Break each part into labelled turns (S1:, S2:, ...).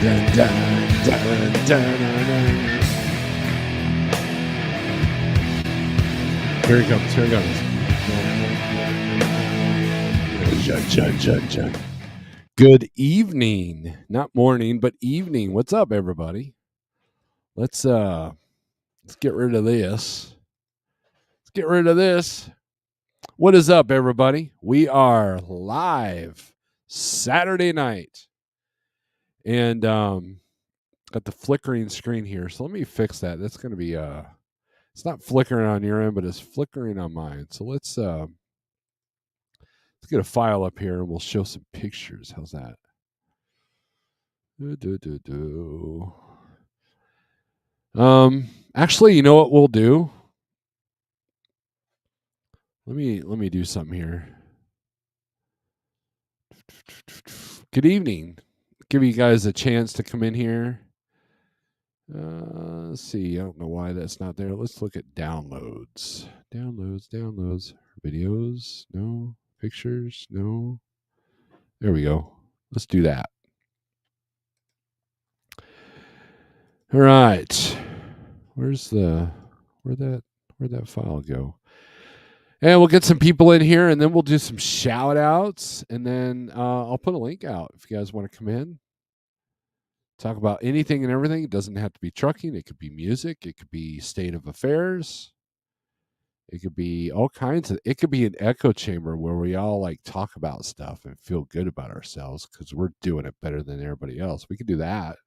S1: Here he comes. Good evening. Not morning, but evening. What's up, everybody? Let's get rid of this. What is up, everybody? We are live Saturday night. And got the flickering screen here. So let me fix that. That's going to be it's not flickering on your end, but it's flickering on mine. So let's get a file up here and we'll show some pictures. How's that? Actually, you know what we'll do? Let me do something here. Good evening. Give you guys a chance to come in here. Let's see. I don't know why that's not there. Let's look at downloads. Downloads. Videos. No. Pictures. No. There we go. Let's do that. All right. Where'd that file go? And we'll get some people in here, and then we'll do some shout outs, and then I'll put a link out if you guys want to come in. Talk about anything and everything. It doesn't have to be trucking. It could be music. It could be state of affairs. It could be all kinds of. It could be an echo chamber where we all like talk about stuff and feel good about ourselves because we're doing it better than everybody else. We could do that.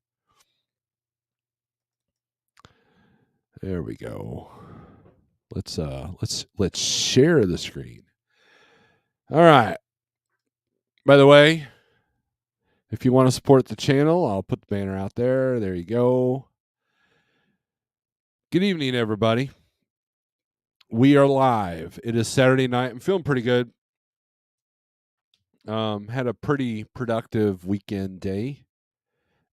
S1: There we go. Let's share the screen. All right. By the way, if you want to support the channel, I'll put the banner out there. There you go. Good evening, everybody. We are live. It is Saturday night. I'm feeling pretty good. Had a pretty productive weekend day.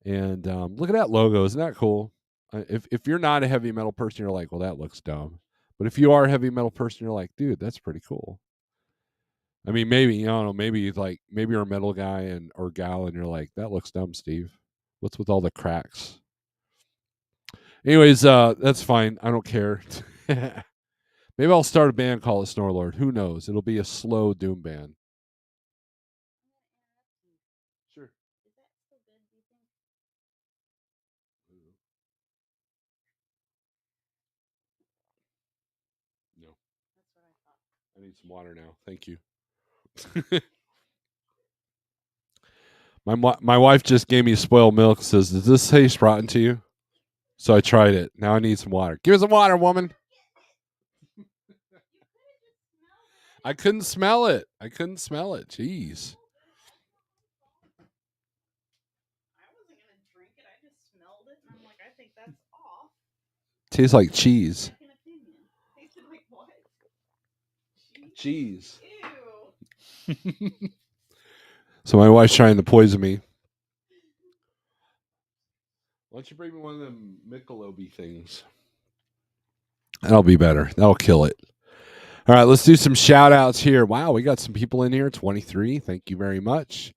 S1: And look at that logo. Isn't that cool? If you're not a heavy metal person, you're like, well, that looks dumb. But if you are a heavy metal person, you're like, dude, that's pretty cool. I mean, maybe, I don't know, maybe you're a metal guy or gal and you're like, that looks dumb, Steve. What's with all the cracks? Anyways, that's fine. I don't care. Maybe I'll start a band called Snorlord. Who knows? It'll be a slow doom band. Sure. Is that still good, do you think? No. That's what I thought. I need some water now. Thank you. My wife just gave me spoiled milk. Says, does this taste rotten to you? So I tried it. Now I need some water. Give me some water, woman. I couldn't smell it. Jeez.
S2: I wasn't gonna drink it. I just smelled it, and I'm like, I think that's off.
S1: Tastes like cheese.
S2: Second opinion. Tasted like what?
S1: Cheese.
S2: Ew.
S1: So my wife's trying to poison me. Why don't you bring me one of them Michelob things? That'll be better. That'll kill it. All right, let's do some shout outs here. Wow, we got some people in here. 23. Thank you very much.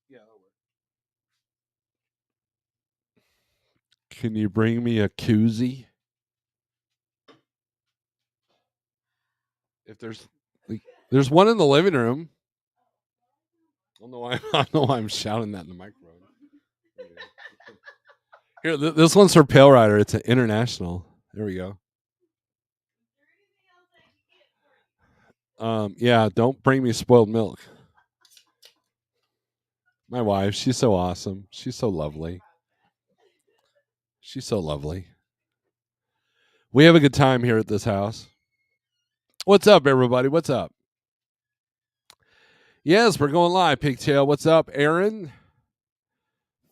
S1: Yeah, that'll work. Can you bring me a koozie? If there's one in the living room. I don't know why I'm shouting that in the microphone. Here, this one's for Pale Rider. It's an international. There we go. Yeah, don't bring me spoiled milk. My wife, she's so awesome. She's so lovely. We have a good time here at this house. What's up, everybody? What's up? Yes, we're going live. Pigtail, what's up? Aaron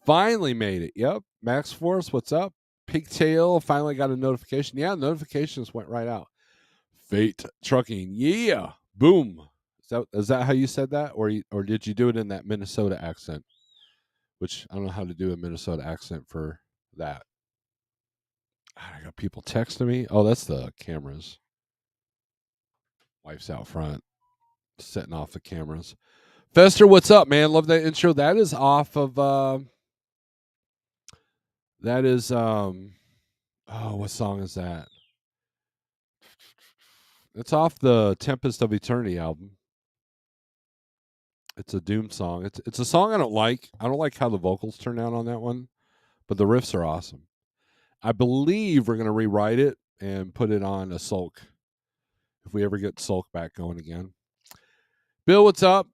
S1: finally made it. Yep. Max Force, what's up? Pigtail finally got a notification. Yeah, notifications went right out. Fate Trucking. Yeah. Boom. Is that how you said that? Or did you do it in that Minnesota accent? Which I don't know how to do a Minnesota accent for that. I got people texting me. Oh, that's the cameras. Wife's out front, setting off the cameras. Fester, what's up, man? Love that intro. That is off of that is what song is that? It's off the Tempest of Eternity album. It's a Doom song. It's a song I don't like. I don't like how the vocals turn out on that one, but the riffs are awesome. I believe we're going to rewrite it and put it on a Sulk if we ever get Sulk back going again. Bill, what's up?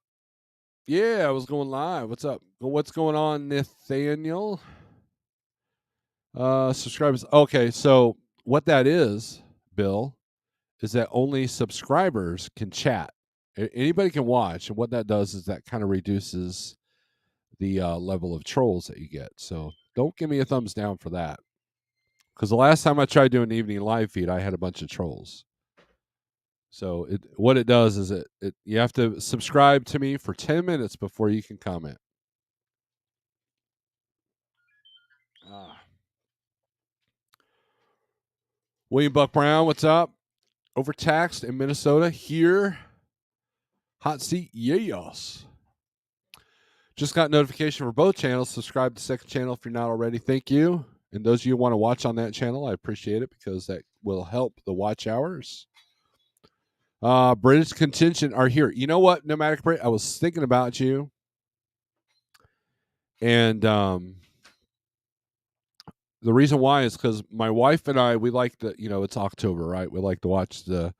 S1: Yeah, I was going live. What's up? What's going on, Nathaniel? Subscribers. Okay, so what that is, Bill, is that only subscribers can chat. Anybody can watch, and what that does is that kind of reduces the level of trolls that you get. So don't give me a thumbs down for that, because the last time I tried doing an evening live feed, I had a bunch of trolls. So what it does is it you have to subscribe to me for 10 minutes before you can comment. William Buck Brown, what's up? Overtaxed in Minnesota here. Hot seat, yes. Just got notification for both channels. Subscribe to the second channel if you're not already. Thank you. And those of you who want to watch on that channel, I appreciate it because that will help the watch hours. British contingent are here. You know what, Nomadic Brit? I was thinking about you. And the reason why is because my wife and I, we like the, it's October, right? We like to watch the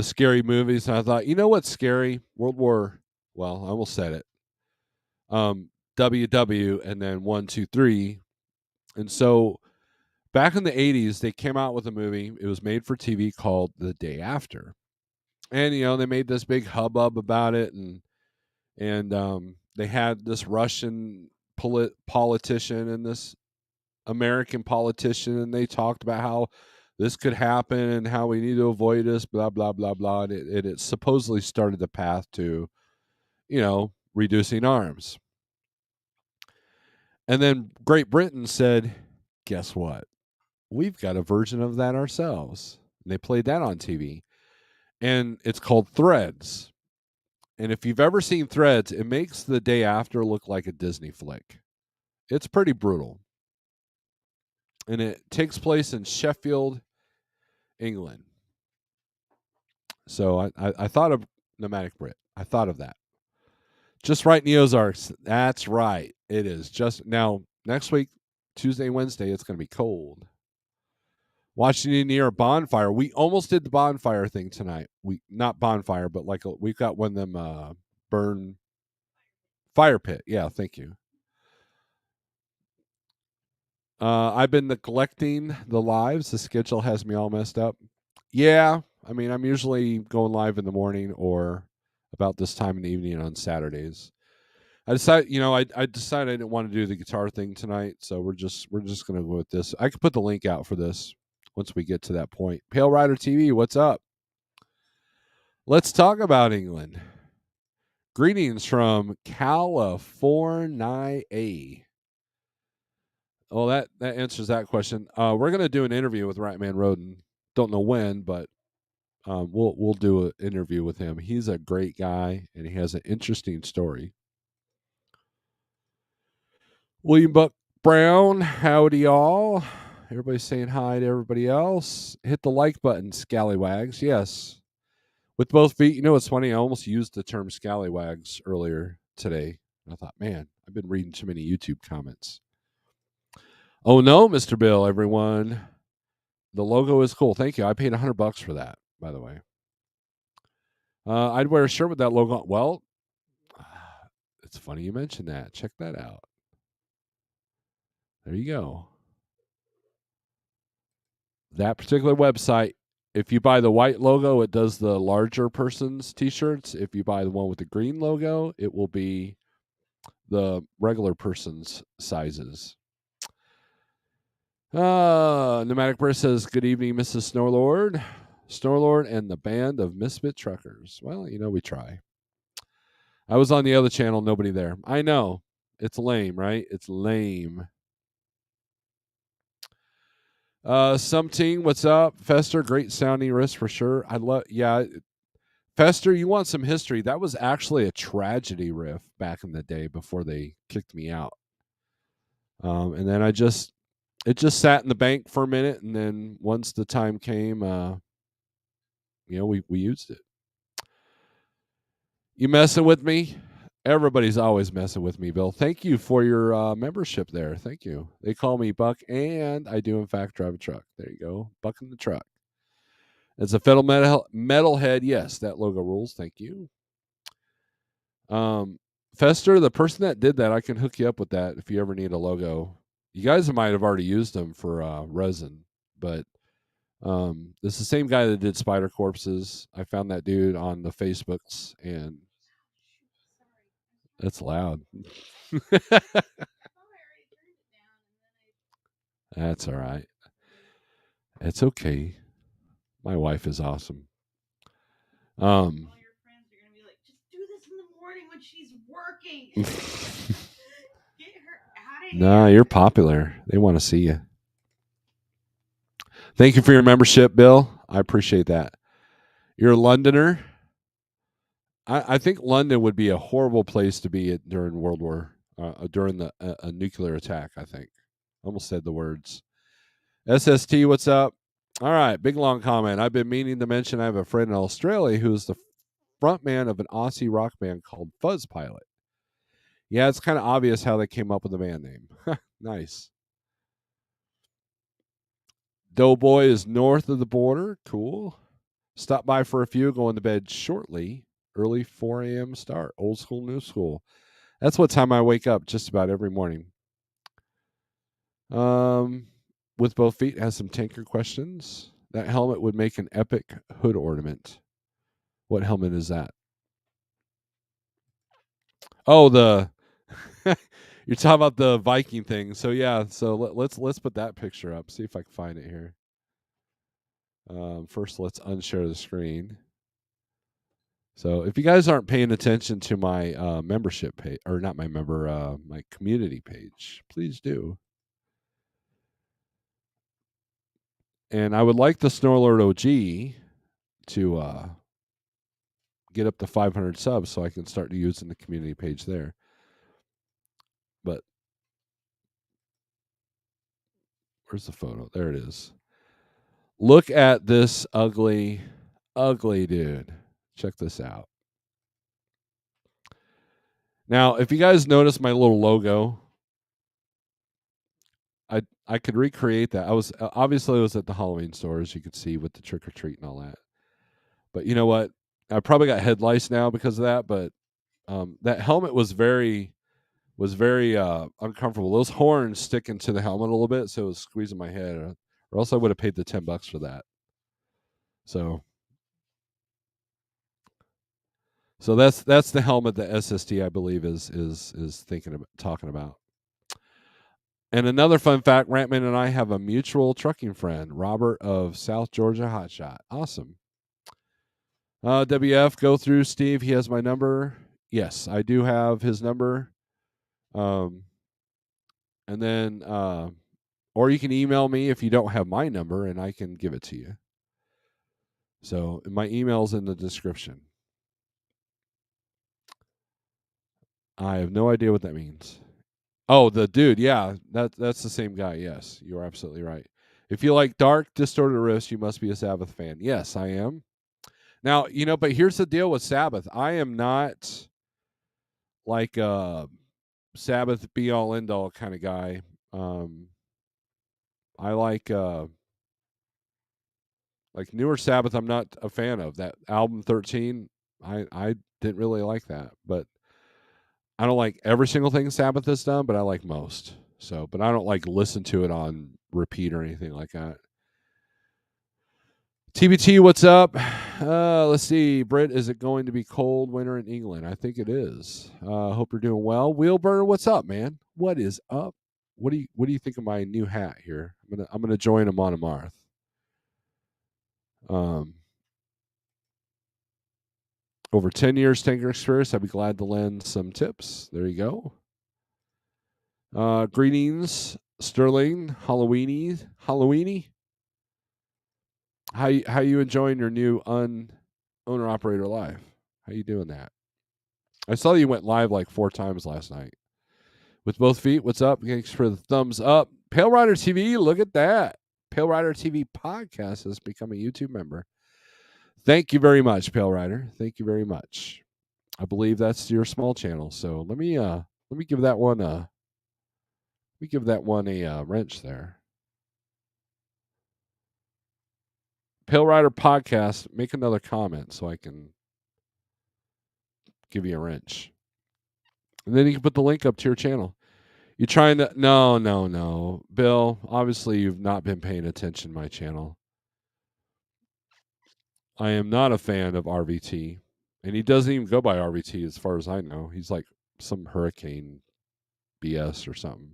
S1: scary movies. And I thought, you know what's scary? World War, well, I almost said it. WW and then 1, 2, 3. And so back in the 80s, they came out with a movie. It was made for TV called The Day After. And, they made this big hubbub about it. And they had this Russian politician and this American politician, and they talked about how this could happen and how we need to avoid this, blah, blah, blah, blah. And it supposedly started the path to, reducing arms. And then Great Britain said, guess what? We've got a version of that ourselves. And they played that on TV. And it's called Threads. And if you've ever seen Threads, it makes The Day After look like a Disney flick. It's pretty brutal. And it takes place in Sheffield, England. So I thought of Nomadic Brit. I thought of that. Just right in the Ozarks. That's right. It is. Just now, next week, Tuesday and Wednesday, it's going to be cold. Washington near a bonfire. We almost did the bonfire thing tonight. Not bonfire, but we've got one of them burn fire pit. Yeah, thank you. I've been neglecting the lives. The schedule has me all messed up. Yeah, I mean, I'm usually going live in the morning or about this time in the evening on Saturdays. I decided, I decided I didn't want to do the guitar thing tonight, so we're just gonna go with this. I could put the link out for this once we get to that point. Pale Rider TV, what's up? Let's talk about England. Greetings from California. Well, that answers that question. We're gonna do an interview with Ratman Roden. Don't know when, but we'll do an interview with him. He's a great guy and he has an interesting story. William Buck Brown, howdy y'all. Everybody's saying hi to everybody else. Hit the like button, scallywags. Yes. With both feet. You know what's funny? I almost used the term scallywags earlier today. I thought, man, I've been reading too many YouTube comments. Oh no, Mr. Bill, everyone. The logo is cool. Thank you. I paid $100 for that, by the way. I'd wear a shirt with that logo. Well, it's funny you mentioned that. Check that out. There you go. That particular website, if you buy the white logo, it does the larger person's t-shirts. If you buy the one with the green logo, it will be the regular person's sizes. Nomadic Bear says, good evening, Mrs. Snorlord. Snorlord and the band of misfit truckers. Well, we try. I was on the other channel, nobody there. I know. It's lame, right? It's lame. Something, what's up? Fester, great sounding wrist for sure. Fester, you want some history? That was actually a tragedy riff back in the day before they kicked me out. And then it just sat in the bank for a minute, and then once the time came, we used it. You messing with me? Everybody's always messing with me, Bill. Thank you for your membership there. Thank you. They call me Buck, and I do in fact drive a truck. There you go, Buck in the truck. It's a fiddle metalhead. Yes, that logo rules. Thank you. Fester, the person that did that, I can hook you up with that if you ever need a logo. You guys might have already used them for resin, but this is the same guy that did Spider Corpses. I found that dude on the Facebooks, and that's loud. That's all right. It's okay. My wife is awesome.
S2: All your friends are gonna be like, just do this in the morning when she's working. Get her out of here.
S1: Nah, you're popular. They want to see you. Thank you for your membership, Bill. I appreciate that. You're a Londoner. I think London would be a horrible place to be during World War, during a nuclear attack. I think. Almost said the words. SST, what's up? All right, big long comment. I've been meaning to mention I have a friend in Australia who's the front man of an Aussie rock band called Fuzz Pilot. Yeah, it's kind of obvious how they came up with the band name. Nice. Doughboy is north of the border. Cool. Stop by for a few, going to bed shortly. Early 4 a.m. start. Old school, new school. That's what time I wake up just about every morning. With both feet has some tanker questions. That helmet would make an epic hood ornament. What helmet is that? Oh, you're talking about the Viking thing. So yeah, so let's put that picture up. See if I can find it here. First, let's unshare the screen. So if you guys aren't paying attention to my membership page, or not my my community page, please do. And I would like the Snorlord OG to get up to 500 subs so I can start using the community page there. But where's the photo? There it is. Look at this ugly dude. Check this out. Now, if you guys notice my little logo, I could recreate that. I was obviously it was at the Halloween store, as you could see, with the trick or treat and all that. But you know what? I probably got head lice now because of that. But that helmet was very uncomfortable. Those horns sticking to the helmet a little bit, so it was squeezing my head, or else I would have paid the $10 for that. So that's the helmet that SST I believe is talking about. And another fun fact, Rantman and I have a mutual trucking friend, Robert of South Georgia Hotshot. Awesome. WF, go through Steve. He has my number. Yes, I do have his number. And then, or you can email me if you don't have my number, and I can give it to you. So my email's in the description. I have no idea what that means. Oh, the dude, yeah, that's the same guy. Yes, you are absolutely right. If you like dark, distorted riffs, you must be a Sabbath fan. Yes, I am. Now, but here's the deal with Sabbath. I am not like a Sabbath be all end all kind of guy. I like newer Sabbath. I'm not a fan of that album 13. I didn't really like that, but I don't like every single thing Sabbath has done, but I like most. So, but I don't listen to it on repeat or anything like that. TBT, what's up? Let's see. Britt, is it going to be cold winter in England? I think it is. Hope you're doing well. Wheelburner, what's up, man? What is up? What do you think of my new hat here? I'm gonna join him on a Marth. Over 10 years tanker experience. I'd be glad to lend some tips. There you go. Greetings, Sterling. Halloweeny. How you enjoying your new Owner Operator Live. How you doing that? I saw you went live like 4 times last night. With both feet, what's up? Thanks for the thumbs up. Pale Rider TV, look at that. Pale Rider TV podcast has become a YouTube member. Thank you very much, Pale Rider. Thank you very much. I believe that's your small channel. So let me give that one a wrench there. Pale Rider podcast, make another comment so I can give you a wrench. And then you can put the link up to your channel. You trying to no. Bill, obviously you've not been paying attention to my channel. I am not a fan of RVT. And he doesn't even go by RVT as far as I know. He's like some hurricane BS or something.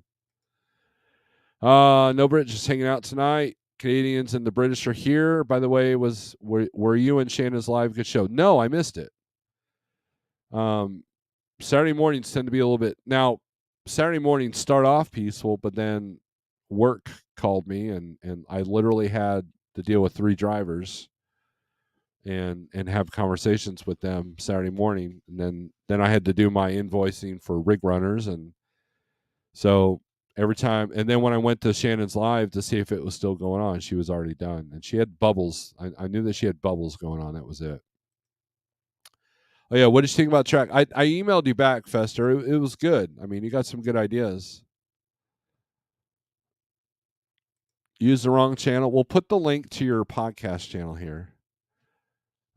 S1: No Brit just hanging out tonight. Canadians and the British are here. By the way, were you in Shannon's live good show? No, I missed it. Saturday mornings tend to be a little bit now. Saturday mornings start off peaceful, but then work called me, and I literally had to deal with 3 drivers and have conversations with them Saturday morning, and then I had to do my invoicing for rig runners, and so every time, and then when I went to Shannon's live to see if it was still going on, she was already done, and she had bubbles. I knew that she had bubbles going on. That was it. Oh yeah, what did you think about track? I emailed you back, Fester. It was good. I mean, you got some good ideas. Use the wrong channel. We'll put the link to your podcast channel here.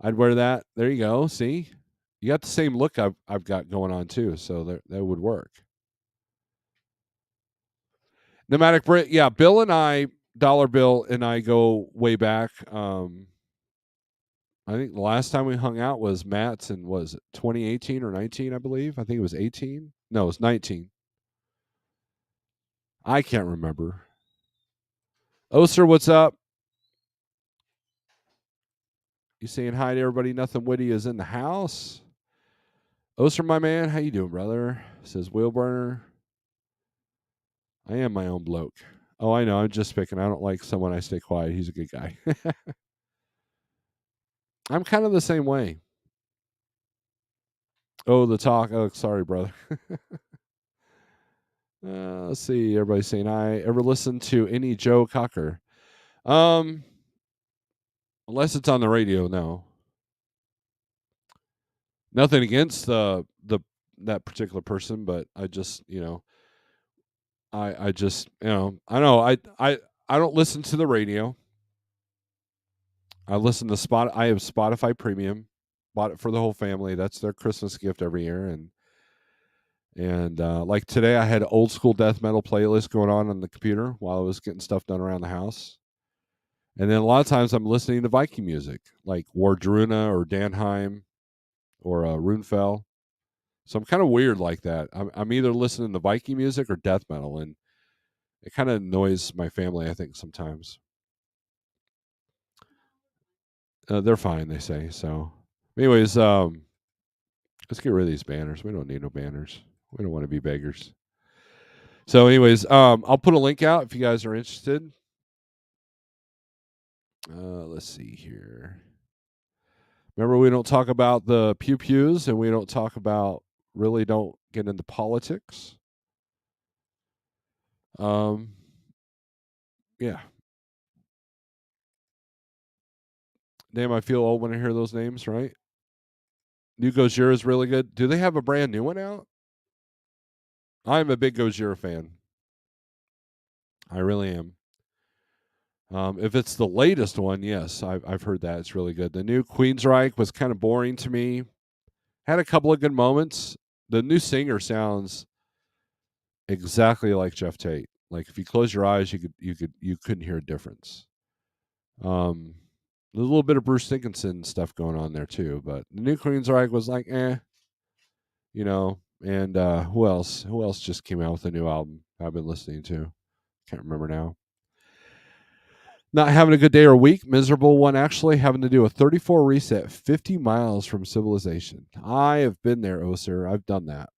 S1: I'd wear that. There you go. See, you got the same look I've got going on too, so that would work. Nomadic Brit, yeah. Bill and I, Dollar Bill and I go way back. I think the last time we hung out was Matt's, and was it 2018 or 19, I believe. I think it was 18. No, it was 19. I can't remember. Oster, what's up? You saying hi to everybody? Nothing Witty is in the house. Oster, my man, how you doing, brother? Says Wheelburner. I am my own bloke. Oh, I know. I'm just picking. I don't like someone I stay quiet. He's a good guy. I'm kind of the same way. Oh, the talk. Oh, sorry, brother. Let's see. Everybody's saying I ever listen to any Joe Cocker. Unless it's on the radio, no. Nothing against that particular person, but I just, I just, I know I don't listen to the radio. I listen to I have Spotify Premium. Bought it for the whole family. That's their Christmas gift every year, and like today, I had old school death metal playlist going on the computer while I was getting stuff done around the house. And then a lot of times I'm listening to Viking music, like Wardruna or Danheim or Runefell. So I'm kind of weird like that. I'm either listening to Viking music or death metal, and it kind of annoys my family, I think, sometimes. They're fine, they say. So, anyways, let's get rid of these banners. We don't need no banners. We don't want to be beggars. So, anyways, I'll put a link out if you guys are interested. Let's see here. Remember, we don't talk about the pew-pews, and we don't get into politics. Yeah. Damn, I feel old when I hear those names, right? New Gojira is really good. Do they have a brand new one out? I'm a big Gojira fan. I really am. If it's the latest one, yes, I've heard that. It's really good. The new Queensryche was kind of boring to me. Had a couple of good moments. The new singer sounds exactly like Jeff Tate. Like if you close your eyes, you couldn't hear a difference. There's a little bit of Bruce Dickinson stuff going on there too, but the new Queensryche was like, And who else? Who else just came out with a new album I've been listening to? Can't remember now. Not having a good day or week. Miserable one, actually. Having to do a 34 reset 50 miles from civilization. I have been there, Oser. I've done that.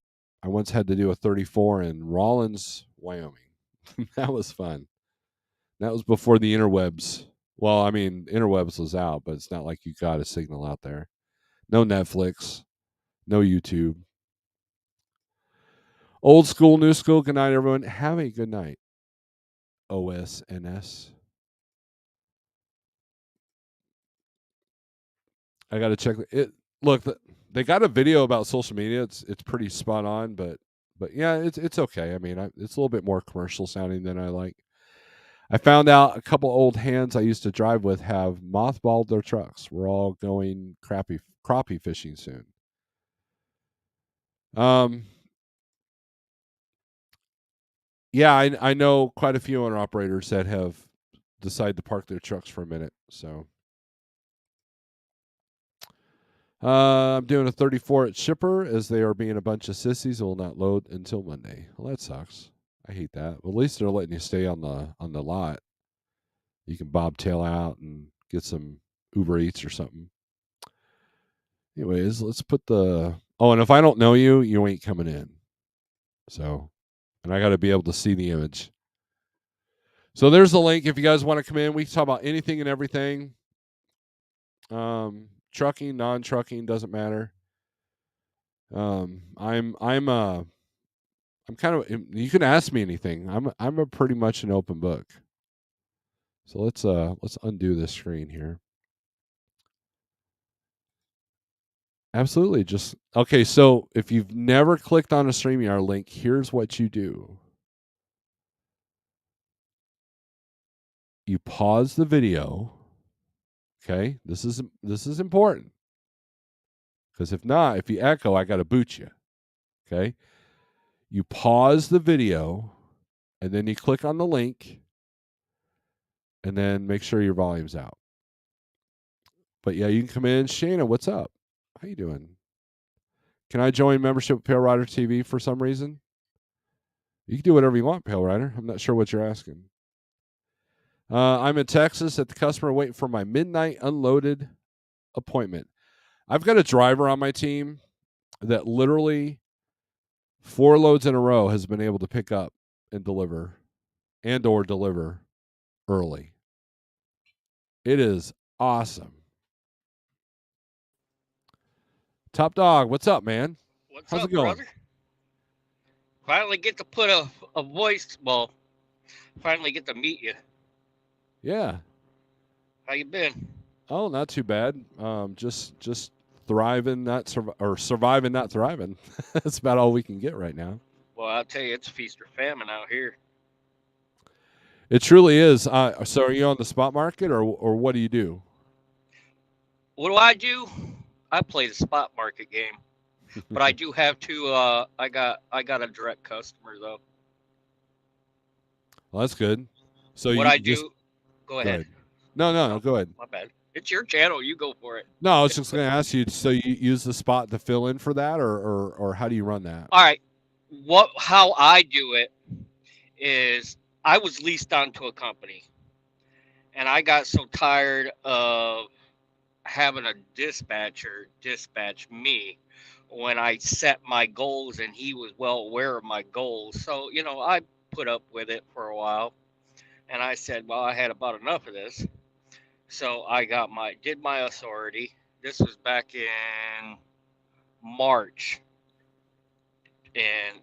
S1: I once had to do a 34 in Rawlins, Wyoming. That was fun. That was before the interwebs. Well, I mean, interwebs was out, but it's not like you got a signal out there. No Netflix. No YouTube. Old school, new school. Good night, everyone. Have a good night. OSNS. I got to check it. Look, they got a video about social media. It's pretty spot on, but yeah, it's okay. I mean, it's a little bit more commercial sounding than I like. I found out a couple old hands I used to drive with have mothballed their trucks. We're all going crappie fishing soon. Yeah, I know quite a few owner operators that have decided to park their trucks for a minute. So I'm doing a 34 at Shipper as they are being a bunch of sissies and will not load until Monday. Well, that sucks. I hate that. Well, at least they're letting you stay on the lot. You can bobtail out and get some Uber Eats or something. Anyways, let's put the. Oh, and if I don't know you, you ain't coming in. So, and I got to be able to see the image. So there's the link if you guys want to come in. We can talk about anything and everything. Trucking, non-trucking doesn't matter. I'm kind of. You can ask me anything. I'm a pretty much an open book. So let's undo this screen here. Absolutely. Just okay. So if you've never clicked on a StreamYard link, here's what you do. You pause the video. Okay, this is important because if not, if you echo, I got to boot you. Okay, you pause the video, and then you click on the link, and then make sure your volume's out. But yeah, you can come in. Shayna, what's up? How you doing? Can I join membership with Pale Rider TV for some reason? You can do whatever you want, Pale Rider. I'm not sure what you're asking. I'm in Texas at the customer waiting for my midnight unloaded appointment. I've got a driver on my team that literally 4 loads in a row has been able to pick up and deliver or deliver early. It is awesome. Top Dog, what's up, man?
S3: What's
S1: How's
S3: up,
S1: it going?
S3: brother? Finally get to put a voice. Well, finally get to meet you.
S1: Yeah.
S3: How you been?
S1: Oh, not too bad. Just thriving, not surviving, not thriving. That's about all we can get right now.
S3: Well, I'll tell you, it's feast or famine out here.
S1: It truly is. So, are you on the spot market, or what do you do?
S3: What do? I play the spot market game, but I do have to. I got a direct customer though.
S1: Well, that's good. So
S3: What
S1: you
S3: I
S1: just
S3: do? Go ahead.
S1: No, go ahead.
S3: My bad. It's your channel. You go for it.
S1: No, I was just going to ask you. So you use the spot to fill in for that, or how do you run that?
S3: All right. How I do it is I was leased onto a company, and I got so tired of having a dispatcher dispatch me when I set my goals, and he was well aware of my goals. So, I put up with it for a while, and I said, well, I had about enough of this. So I did my authority. This was back in March, and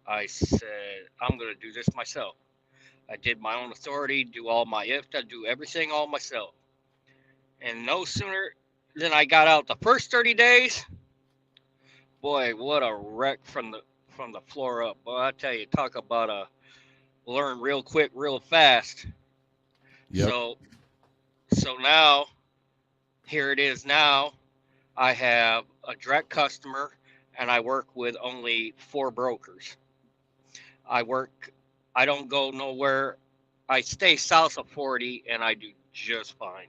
S3: I said, I'm going to do this myself. I did my own authority, do all my IFTA, do everything all myself. And no sooner than I got out the first 30 days, boy, what a wreck from the floor up. Boy, I tell you, talk about a learn real quick, real fast.
S1: Yep.
S3: So now, here it is now. I have a direct customer, and I work with only 4 brokers. I don't go nowhere. I stay south of 40, and I do just fine.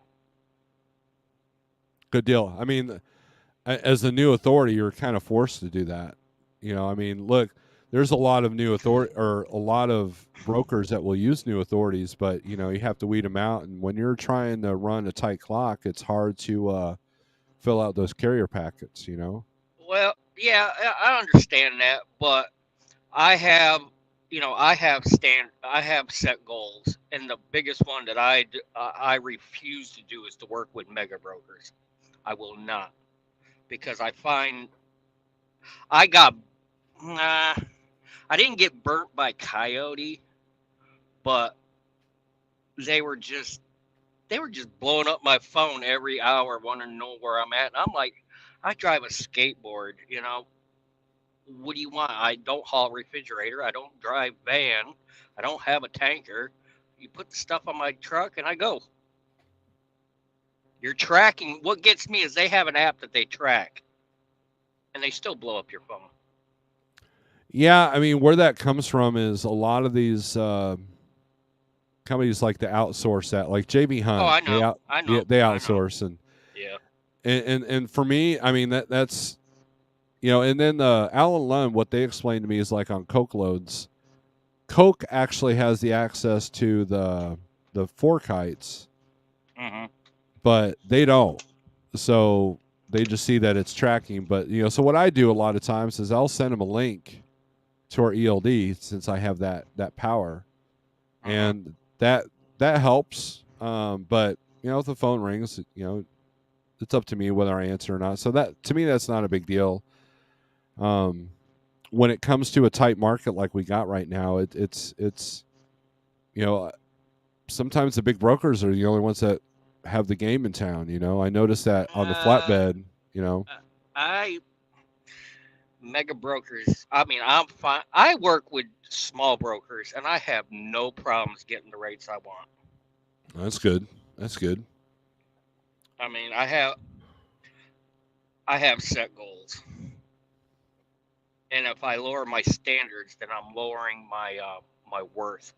S1: Good deal. I mean, as a new authority, you're kind of forced to do that. I mean, look, there's a lot of new authority or a lot of brokers that will use new authorities, but you have to weed them out. And when you're trying to run a tight clock, it's hard to fill out those carrier packets.
S3: Well, yeah, I understand that, but I have, I have set goals, and the biggest one that I refuse to do is to work with mega brokers. I will not, because I find I got nah, I didn't get burnt by coyote, but they were just they were just blowing up my phone every hour, wanting to know where I'm at. And I'm like, I drive a skateboard, you know. What do you want? I don't haul refrigerator. I don't drive van. I don't have a tanker. You put the stuff on my truck and I go. You're tracking. What gets me is they have an app that they track, and they still blow up your phone.
S1: Yeah, I mean, where that comes from is a lot of these companies like to outsource that, like JB Hunt.
S3: Oh, I know. I know.
S1: They
S3: I know.
S1: outsource, and
S3: Yeah.
S1: and for me, I mean that's and then Alan Lund, what they explained to me is like on Coke loads, Coke actually has the access to the fork heights,
S3: Mm-hmm.
S1: but they don't. So they just see that it's tracking. But so what I do a lot of times is I'll send them a link to our ELD since I have that power, and that helps. But if the phone rings, it's up to me whether I answer or not. So that to me, that's not a big deal. When it comes to a tight market like we got right now, it's sometimes the big brokers are the only ones that have the game in town. I noticed that on the flatbed.
S3: Mega brokers. I mean, I'm fine. I work with small brokers, and I have no problems getting the rates I want.
S1: That's good. That's good.
S3: I mean, I have set goals, and if I lower my standards, then I'm lowering my my worth.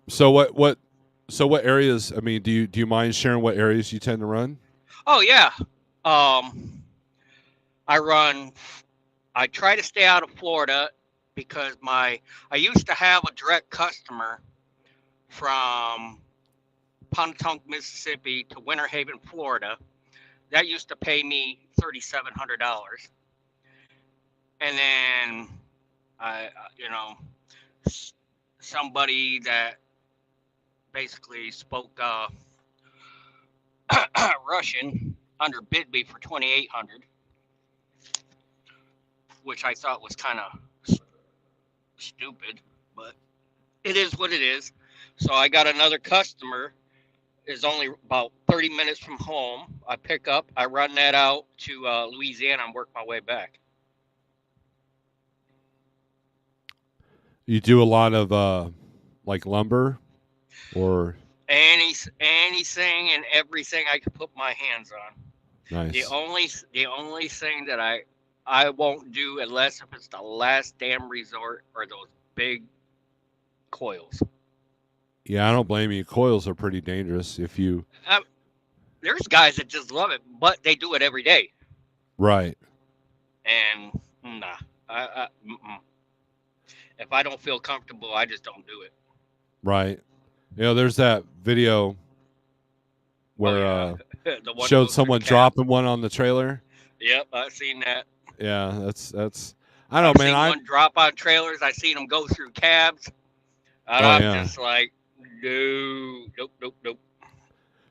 S1: So what areas? I mean, do you mind sharing what areas you tend to run?
S3: Oh yeah. I try to stay out of Florida because I used to have a direct customer from Pontotoc, Mississippi to Winter Haven, Florida. That used to pay me $3,700. And then somebody that basically spoke Russian underbid me for $2,800, which I thought was kind of stupid, but it is what it is. So I got another customer, is only about 30 minutes from home. I pick up, I run that out to Louisiana and work my way back.
S1: You do a lot of like lumber, or
S3: anything and everything I could put my hands on.
S1: nice.
S3: The only thing that I won't do unless if it's the last damn resort are those big coils.
S1: Yeah, I don't blame you. Coils are pretty dangerous if you.
S3: There's guys that just love it, but they do it every day.
S1: Right.
S3: And nah, if I don't feel comfortable, I just don't do it.
S1: Right. There's that video where
S3: The one
S1: showed
S3: goes through
S1: someone
S3: the cab.
S1: dropping one on the trailer.
S3: Yep, I've seen that.
S1: Yeah, that's. I
S3: I've
S1: don't know,
S3: seen
S1: man.
S3: one drop on trailers. I've seen them go through cabs. And I'm just like, no, nope.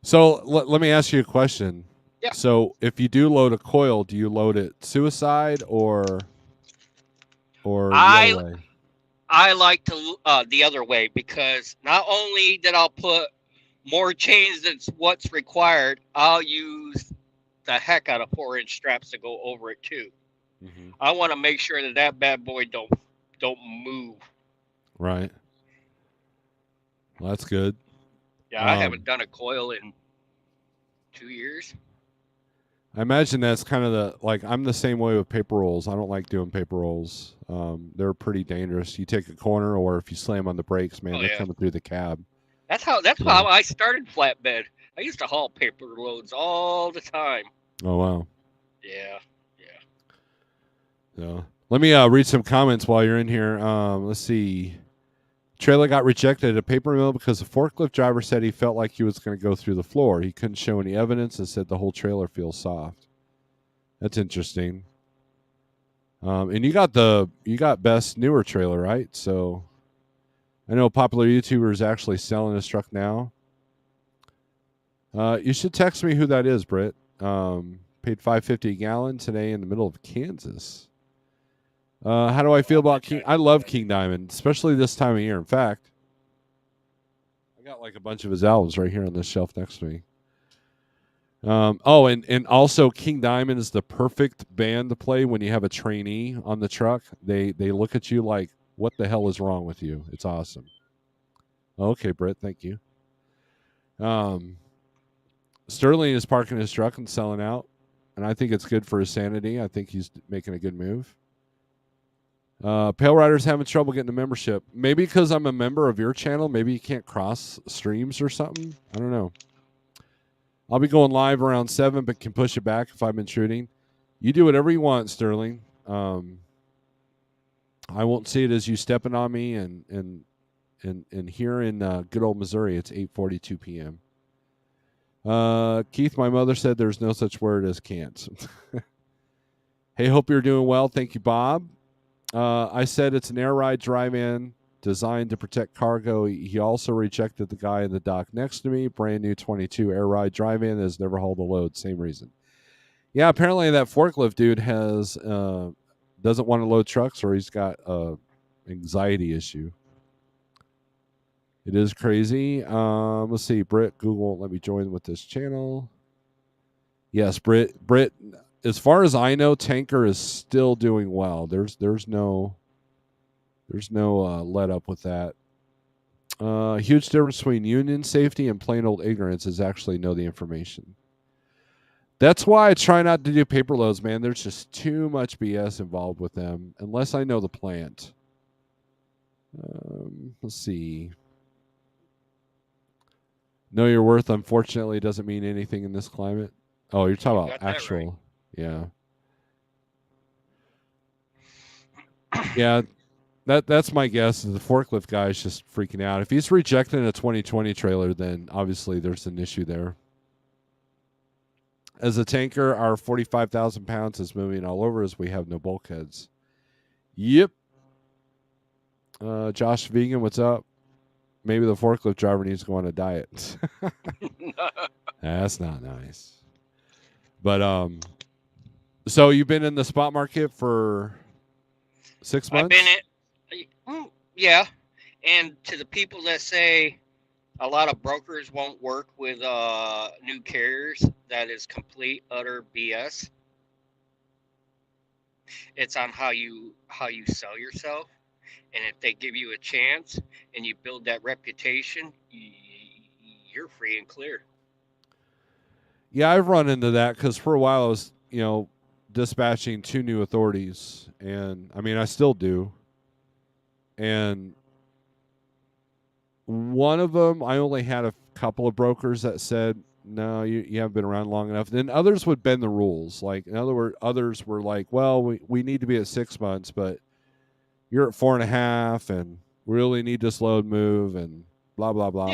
S1: So let me ask you a question.
S3: Yeah.
S1: So if you do load a coil, do you load it suicide or the other way?
S3: I like to the other way, because not only that I'll put more chains than what's required, I'll use the heck out of 4-inch straps to go over it too.
S1: Mm-hmm.
S3: I want to make sure that bad boy don't move.
S1: Right. Well, that's good.
S3: Yeah, I haven't done a coil in 2 years.
S1: I imagine that's kind of I'm the same way with paper rolls. I don't like doing paper rolls. They're pretty dangerous. You take a corner, or if you slam on the brakes, man, they're coming through the cab.
S3: That's how I started flatbed. I used to haul paper loads all the time.
S1: Oh wow.
S3: Yeah.
S1: So let me read some comments while you're in here. Let's see. Trailer got rejected at a paper mill because the forklift driver said he felt like he was going to go through the floor. He couldn't show any evidence and said the whole trailer feels soft. That's interesting. And you got best newer trailer, right? So I know a popular YouTuber is actually selling his truck now. You should text me who that is, Britt. Paid $5.50 a gallon today in the middle of Kansas. How do I feel about King? I love King Diamond, especially this time of year. In fact, I got like a bunch of his albums right here on this shelf next to me. And also King Diamond is the perfect band to play when you have a trainee on the truck. They look at you like, what the hell is wrong with you? It's awesome. Okay, Britt, thank you. Sterling is parking his truck and selling out, and I think it's good for his sanity. I think he's making a good move. Pale Rider's having trouble getting a membership. Maybe because I'm a member of your channel. Maybe you can't cross streams or something. I don't know. I'll be going live around 7, but can push it back if I'm intruding. You do whatever you want, Sterling. I won't see it as you stepping on me. And here in good old Missouri, it's 8:42 p.m. Keith, my mother said there's no such word as can't. Hey, hope you're doing well. Thank you, Bob. I said it's an air ride drive-in designed to protect cargo. He also rejected the guy in the dock next to me. Brand new 22 air ride drive-in has never hauled a load. Same reason. Yeah, apparently that forklift dude has doesn't want to load trucks, or he's got a anxiety issue. It is crazy. Let's see. Britt, Google won't let me join with this channel. Yes, Britt. As far as I know, Tanker is still doing well. There's no let up with that. Huge difference between union safety and plain old ignorance is actually know the information. That's why I try not to do paper loads, man. There's just too much BS involved with them, unless I know the plant. Let's see. Know your worth, unfortunately, doesn't mean anything in this climate. Oh, you're talking about actual. Right. Yeah. Yeah. That's my guess. The forklift guy is just freaking out. If he's rejecting a 2020 trailer, then obviously there's an issue there. As a tanker, our 45,000 pounds is moving all over as we have no bulkheads. Yep. Josh Vegan, what's up? Maybe the forklift driver needs to go on a diet. That's not nice. But so you've been in the spot market for 6 months?
S3: Yeah. And to the people that say a lot of brokers won't work with new carriers, that is complete, utter BS. It's on how you sell yourself. And if they give you a chance and you build that reputation, you're free and clear.
S1: Yeah, I've run into that because for a while I was, dispatching 2 new authorities. And, I mean, I still do. And one of them, I only had a couple of brokers that said, no, you haven't been around long enough. Then others would bend the rules. Like, in other words, others were like, well, we need to be at 6 months, but you're at 4.5 and we really need this load move and blah, blah, blah.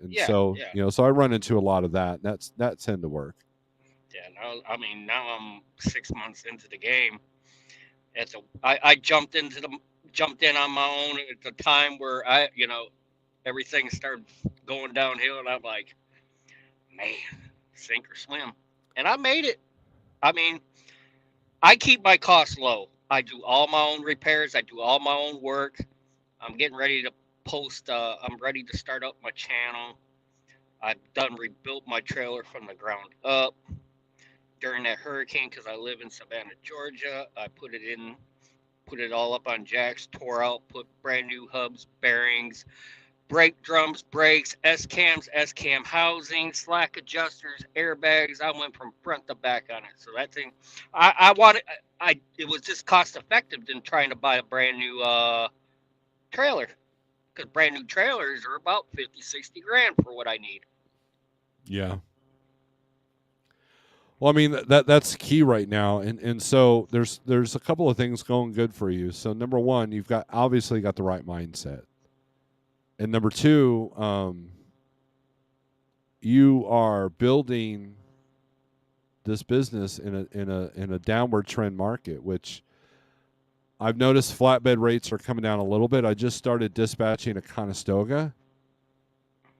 S3: Yeah.
S1: So I run into a lot of that. That tend to work.
S3: Yeah. Now I'm 6 months into the game. I jumped in on my own at the time where everything started going downhill, and I'm like, man, sink or swim. And I made it. I mean, I keep my costs low. I do all my own repairs. I do all my own work. I'm getting ready to post. I'm ready to start up my channel. I've rebuilt my trailer from the ground up during that hurricane because I live in Savannah, Georgia. I put it all up on jacks, tore out, put brand new hubs, bearings, brake drums, brakes, S-cams, S-cam housing, slack adjusters, airbags. I went from front to back on it. So that thing, it was just cost effective than trying to buy a brand new trailer, because brand new trailers are about 50, 60 grand for what I need.
S1: Yeah. Well, I mean, that's key right now. And so there's a couple of things going good for you. So number one, you've obviously got the right mindset. And number two, you are building this business in a downward trend market, which I've noticed flatbed rates are coming down a little bit. I just started dispatching a Conestoga,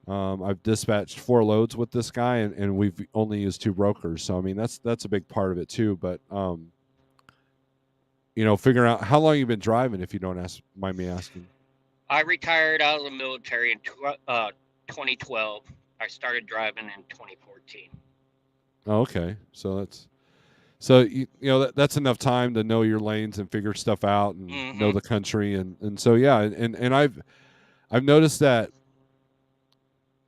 S1: I've dispatched 4 loads with this guy, and we've only used 2 brokers. So I mean, that's a big part of it too. But figuring out how long you've been driving, if you don't mind me asking.
S3: I retired out of the military in 2012. I started driving in 2014.
S1: Oh, okay. So that's enough time to know your lanes and figure stuff out and know the country and so yeah, and I've noticed that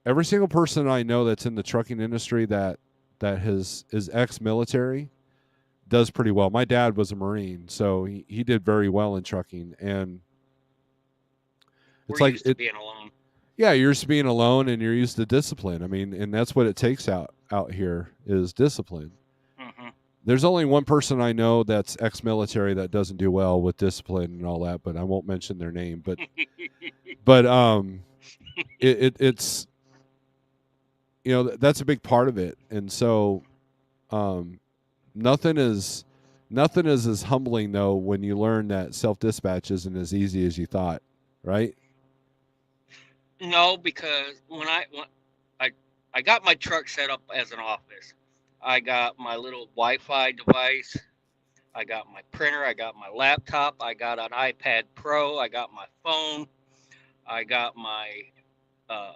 S1: every single person I know that's in the trucking industry that is ex-military does pretty well. My dad was a Marine, so he did very well in trucking, and it's
S3: We're
S1: like
S3: used to being alone.
S1: Yeah, you're used to being alone and you're used to discipline. I mean, and that's what it takes out here is discipline.
S3: Mm-hmm.
S1: There's only one person I know that's ex-military that doesn't do well with discipline and all that, but I won't mention their name. But it's that's a big part of it, and so nothing is as humbling though when you learn that self-dispatch isn't as easy as you thought, right?
S3: No, because when I got my truck set up as an office, I got my little Wi-Fi device, I got my printer, I got my laptop, I got an iPad Pro, I got my phone, I got my uh,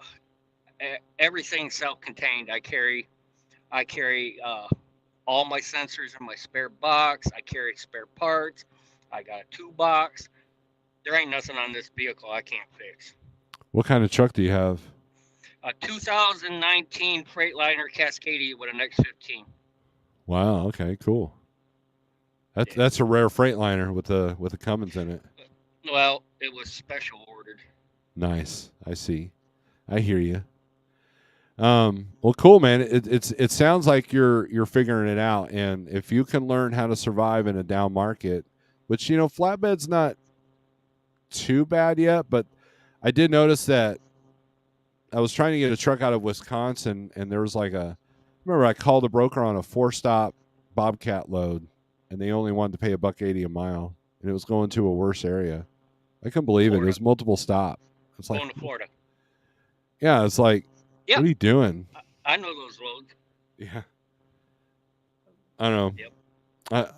S3: everything self-contained. I carry all my sensors in my spare box. I carry spare parts. I got a toolbox. There ain't nothing on this vehicle I can't fix.
S1: What kind of truck do you have?
S3: A 2019 Freightliner Cascadia with an X15.
S1: Wow. Okay. Cool. That's a rare Freightliner with a Cummins in it.
S3: Well, it was special ordered.
S1: Nice. I see. I hear you. Well, cool, man. It sounds like you're figuring it out, and if you can learn how to survive in a down market, which flatbed's not too bad yet, but I did notice that I was trying to get a truck out of Wisconsin, and there was remember I called a broker on a 4-stop Bobcat load, and they only wanted to pay $1.80 a mile, and it was going to a worse area. I couldn't believe it. It was multiple stop. It's like
S3: going to Florida.
S1: Yeah, it's like,
S3: yeah.
S1: What are you doing?
S3: I know those loads.
S1: Yeah, I know.
S3: Yep.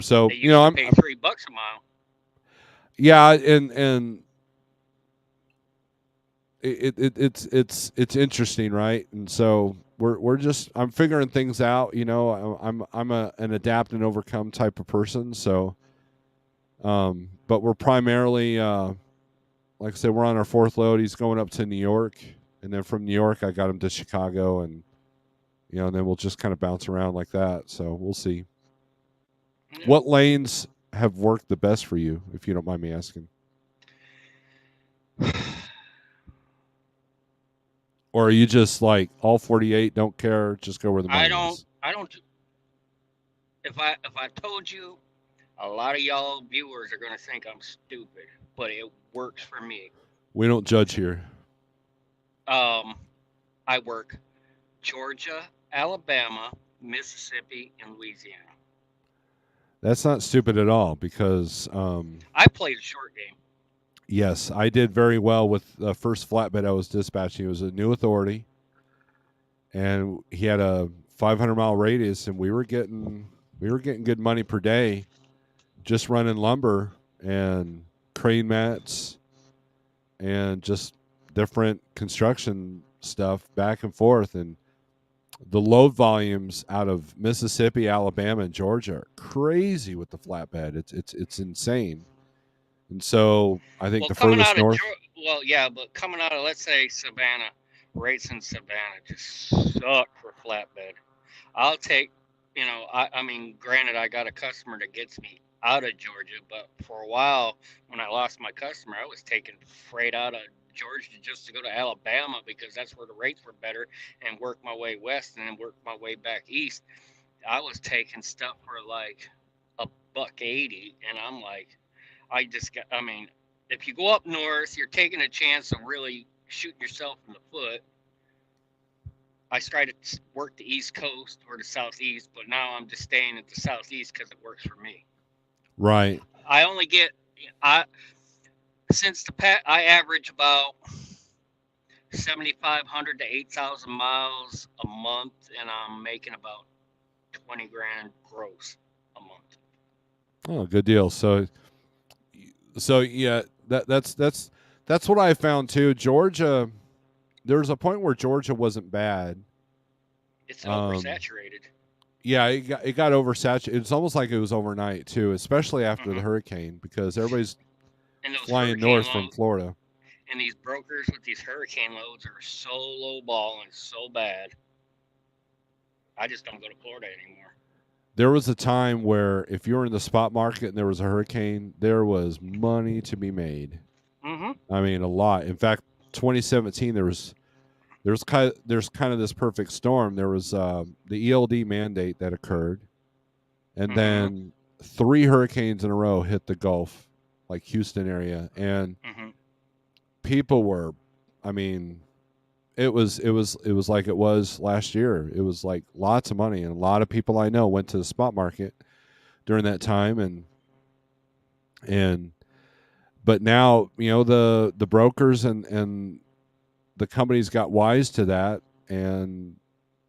S1: So
S3: they I'm pay $3 a mile.
S1: Yeah, and it's interesting, right? And so I'm figuring things out. I'm an adapt and overcome type of person. So, but we're primarily, like I said, we're on our 4th load. He's going up to New York, and then from New York, I got him to Chicago, and and then we'll just kind of bounce around like that. So we'll see. Yeah. What lanes have worked the best for you, if you don't mind me asking? Or are you just like all 48, don't care, just go where the money is?
S3: I don't. If I told you, a lot of y'all viewers are going to think I'm stupid, but it works for me.
S1: We don't judge here.
S3: I work Georgia, Alabama, Mississippi, and Louisiana.
S1: That's not stupid at all because
S3: I played a short game.
S1: Yes, I did very well with the first flatbed I was dispatching. It was a new authority, and he had a 500-mile radius, and we were getting good money per day, just running lumber and crane mats, and just different construction stuff back and forth. And the load volumes out of Mississippi, Alabama, and Georgia are crazy with the flatbed. It's insane. And so I think the furthest north.
S3: But coming out of, let's say, Savannah, rates in Savannah just suck for flatbed. I'll take, I mean, granted, I got a customer that gets me out of Georgia, but for a while, when I lost my customer, I was taking freight out of Georgia just to go to Alabama because that's where the rates were better, and work my way west and then work my way back east. I was taking stuff for like $1.80, and I'm like, if you go up north, you're taking a chance of really shooting yourself in the foot. I tried to work the East Coast or the Southeast, but now I'm just staying at the Southeast because it works for me.
S1: Right.
S3: I only get, I average about 7,500 to 8,000 miles a month, and I'm making about 20 grand gross a month.
S1: Oh, good deal. So yeah, that's what I found too. Georgia, there was a point where Georgia wasn't bad.
S3: It's oversaturated.
S1: Yeah, it got oversaturated. It's almost like it was overnight too, especially after the
S3: Mhm.
S1: hurricane, because everybody's
S3: And those
S1: flying
S3: hurricane
S1: north from
S3: loads,
S1: Florida.
S3: and these brokers with these hurricane loads are so low ball and so bad. I just don't go to Florida anymore.
S1: There was a time where if you were in the spot market and there was a hurricane, there was money to be made.
S3: Mm-hmm.
S1: I mean, a lot. In fact, 2017 there's kind of this perfect storm. There was the ELD mandate that occurred, and
S3: Mm-hmm.
S1: then 3 hurricanes in a row hit the Gulf, like Houston area, and
S3: Mm-hmm.
S1: people were, I mean, it was like it was last year. It was like lots of money, and a lot of people I know went to the spot market during that time, and but now the brokers and the companies got wise to that, and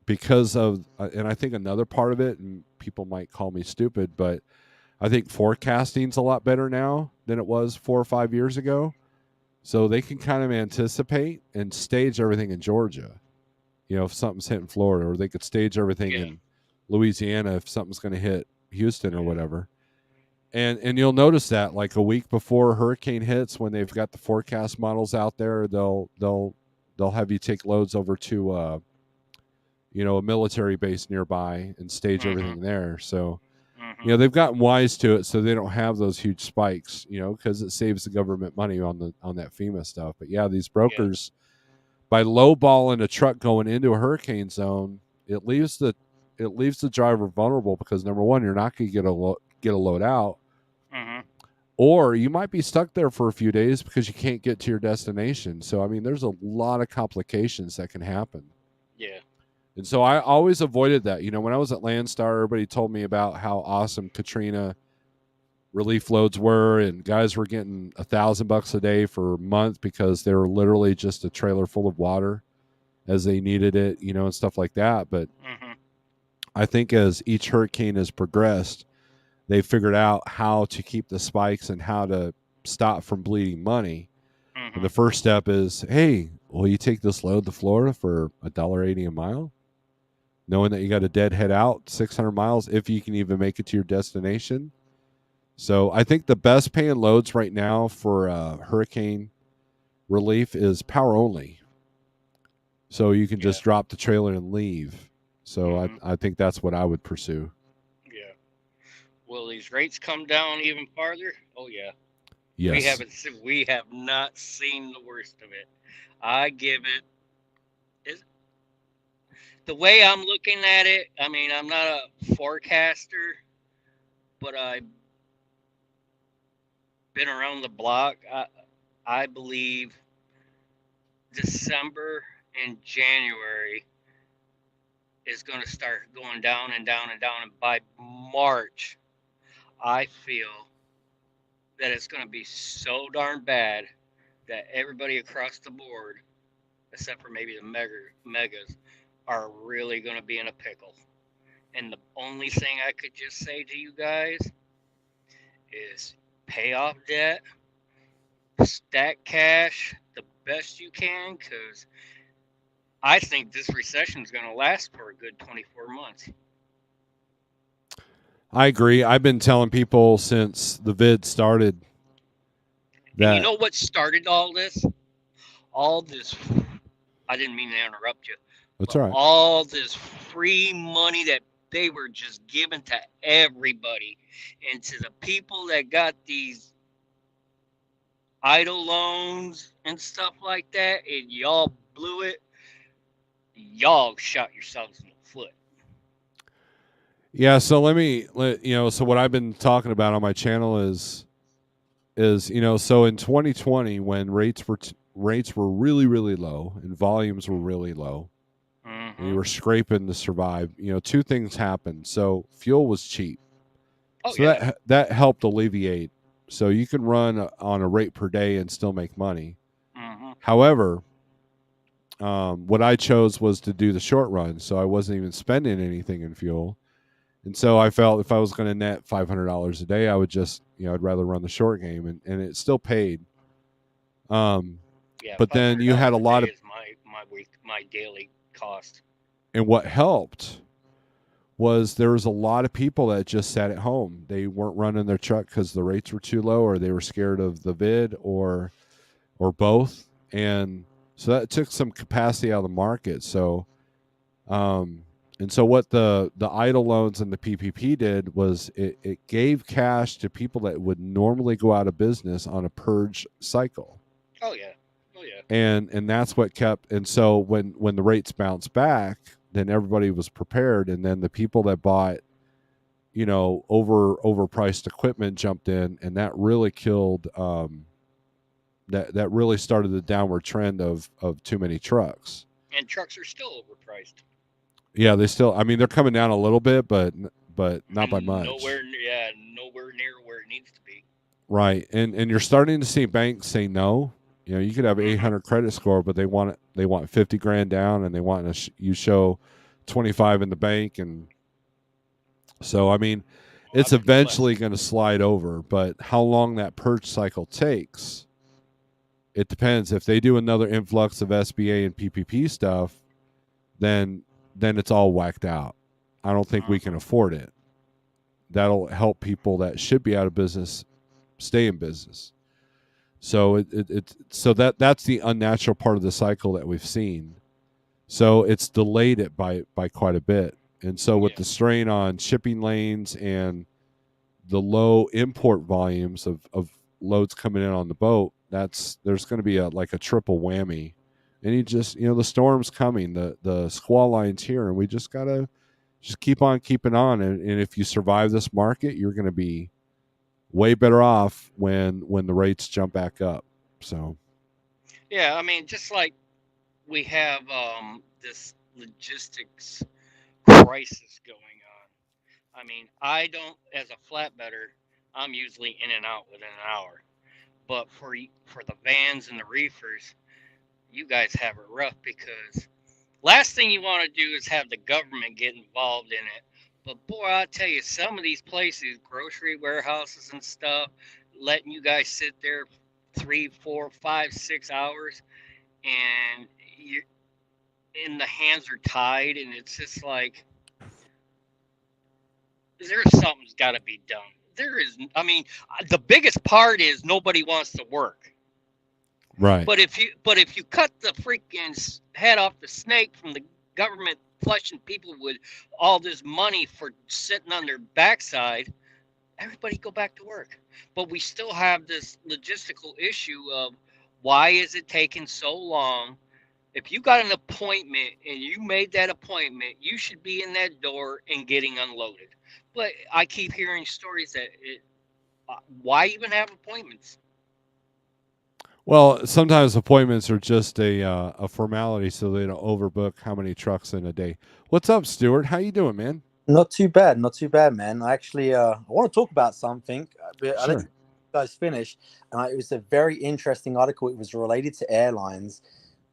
S1: because of and I think another part of it, and people might call me stupid, but I think forecasting's a lot better now than it was 4 or 5 years ago. So they can kind of anticipate and stage everything in Georgia. If something's hitting Florida, or they could stage everything
S3: Yeah.
S1: in Louisiana if something's going to hit Houston or
S3: Yeah.
S1: whatever. And you'll notice that like a week before a hurricane hits, when they've got the forecast models out there, they'll have you take loads over to a military base nearby and stage
S3: Mm-hmm.
S1: everything there. So
S3: Mm-hmm.
S1: they've gotten wise to it, so they don't have those huge spikes, because it saves the government money on that FEMA stuff. But yeah, these brokers, by lowballing a truck going into a hurricane zone, it leaves the driver vulnerable, because number one, you're not going to get a load out,
S3: Mm-hmm.
S1: or you might be stuck there for a few days because you can't get to your destination. So I mean, there's a lot of complications that can happen.
S3: Yeah.
S1: And so I always avoided that. When I was at Landstar, everybody told me about how awesome Katrina relief loads were, and guys were getting $1,000 a day for a month because they were literally just a trailer full of water as they needed it, and stuff like that. But
S3: Mm-hmm.
S1: I think as each hurricane has progressed, they figured out how to keep the spikes and how to stop from bleeding money.
S3: Mm-hmm.
S1: And the first step is, hey, will you take this load to Florida for $1.80 a mile? Knowing that you got a deadhead out 600 miles, if you can even make it to your destination. So I think the best paying loads right now for hurricane relief is power only. So you can just drop the trailer and leave. So
S3: Mhm.
S1: I think that's what I would pursue.
S3: Yeah. Will these rates come down even farther? Oh yeah.
S1: Yes.
S3: We have not seen the worst of it. I give it is the way I'm looking at it. I mean, I'm not a forecaster, but I've been around the block. I believe December and January is going to start going down and down and down, and by March, I feel that it's going to be so darn bad that everybody across the board, except for maybe the megas, are really going to be in a pickle. And the only thing I could just say to you guys is pay off debt, stack cash the best you can, because I think this recession is going to last for a good 24 months.
S1: I agree. I've been telling people since the vid started that.
S3: And you know what started all this? All this. I didn't mean to interrupt you.
S1: That's all right.
S3: All this free money that they were just giving to everybody, and to the people that got these idle loans and stuff like that, and y'all blew it. Y'all shot yourselves in the foot.
S1: Yeah, so so what I've been talking about on my channel is so in 2020, when rates were really, really low and volumes were really low,
S3: Mm-hmm.
S1: and you were scraping to survive, two things happened. So fuel was cheap.
S3: Oh,
S1: So
S3: yeah.
S1: that helped alleviate. So you can run on a rate per day and still make money.
S3: Mm-hmm.
S1: However, what I chose was to do the short run, so I wasn't even spending anything in fuel. And so I felt if I was going to net $500 a day, I would just, I'd rather run the short game, and it still paid.
S3: Yeah,
S1: But then you had a
S3: $500
S1: lot
S3: day
S1: of,
S3: is my daily cost.
S1: and what helped was there was a lot of people that just sat at home. They weren't running their truck because the rates were too low, or they were scared of the vid, or both. And so that took some capacity out of the market. So, and so what the idle loans and the PPP did was it gave cash to people that would normally go out of business on a purge cycle.
S3: Oh yeah. Oh yeah.
S1: And that's what kept. And so when the rates bounced back, then everybody was prepared, and then the people that bought overpriced equipment jumped in, and that really killed that really started the downward trend of too many trucks.
S3: And trucks are still overpriced.
S1: Yeah, they still, I mean, they're coming down a little bit, but not by much.
S3: Nowhere near where it needs to be.
S1: Right. And you're starting to see banks say no. You could have 800 credit score, but they want 50 grand down, and they want you show 25 in the bank. And so, I mean, it's eventually going to slide over, but how long that purge cycle takes, it depends. If they do another influx of SBA and PPP stuff, then it's all whacked out. I don't think we can afford it. That'll help people that should be out of business stay in business. So that's the unnatural part of the cycle that we've seen. So it's delayed it by quite a bit. And so with the strain on shipping lanes and the low import volumes of loads coming in on the boat, there's going to be a triple whammy. And you just, the storm's coming, the squall line's here, and we just gotta keep on keeping on. And if you survive this market, you're going to be way better off when the rates jump back up. So
S3: yeah, I mean, just like we have this logistics crisis going on. I mean, I don't, as a flatbedder, I'm usually in and out within an hour. But for the vans and the reefers, you guys have it rough, because last thing you want to do is have the government get involved in it. But boy, I'll tell you, some of these places, grocery warehouses and stuff, letting you guys sit there 3, 4, 5, 6 hours, and the hands are tied, and it's just like, something's got to be done. There is, I mean, the biggest part is nobody wants to work.
S1: Right.
S3: But if you cut the freaking head off the snake from the government flushing people with all this money for sitting on their backside, everybody go back to work. But we still have this logistical issue of, why is it taking so long? If you got an appointment and you made that appointment, you should be in that door and getting unloaded. But I keep hearing stories that why even have appointments?
S1: Well, sometimes appointments are just a formality, so they don't overbook how many trucks in a day. What's up, Stuart? How you doing, man?
S4: Not too bad, man. I actually I want to talk about something. But I let you guys finish. It was a very interesting article. It was related to airlines,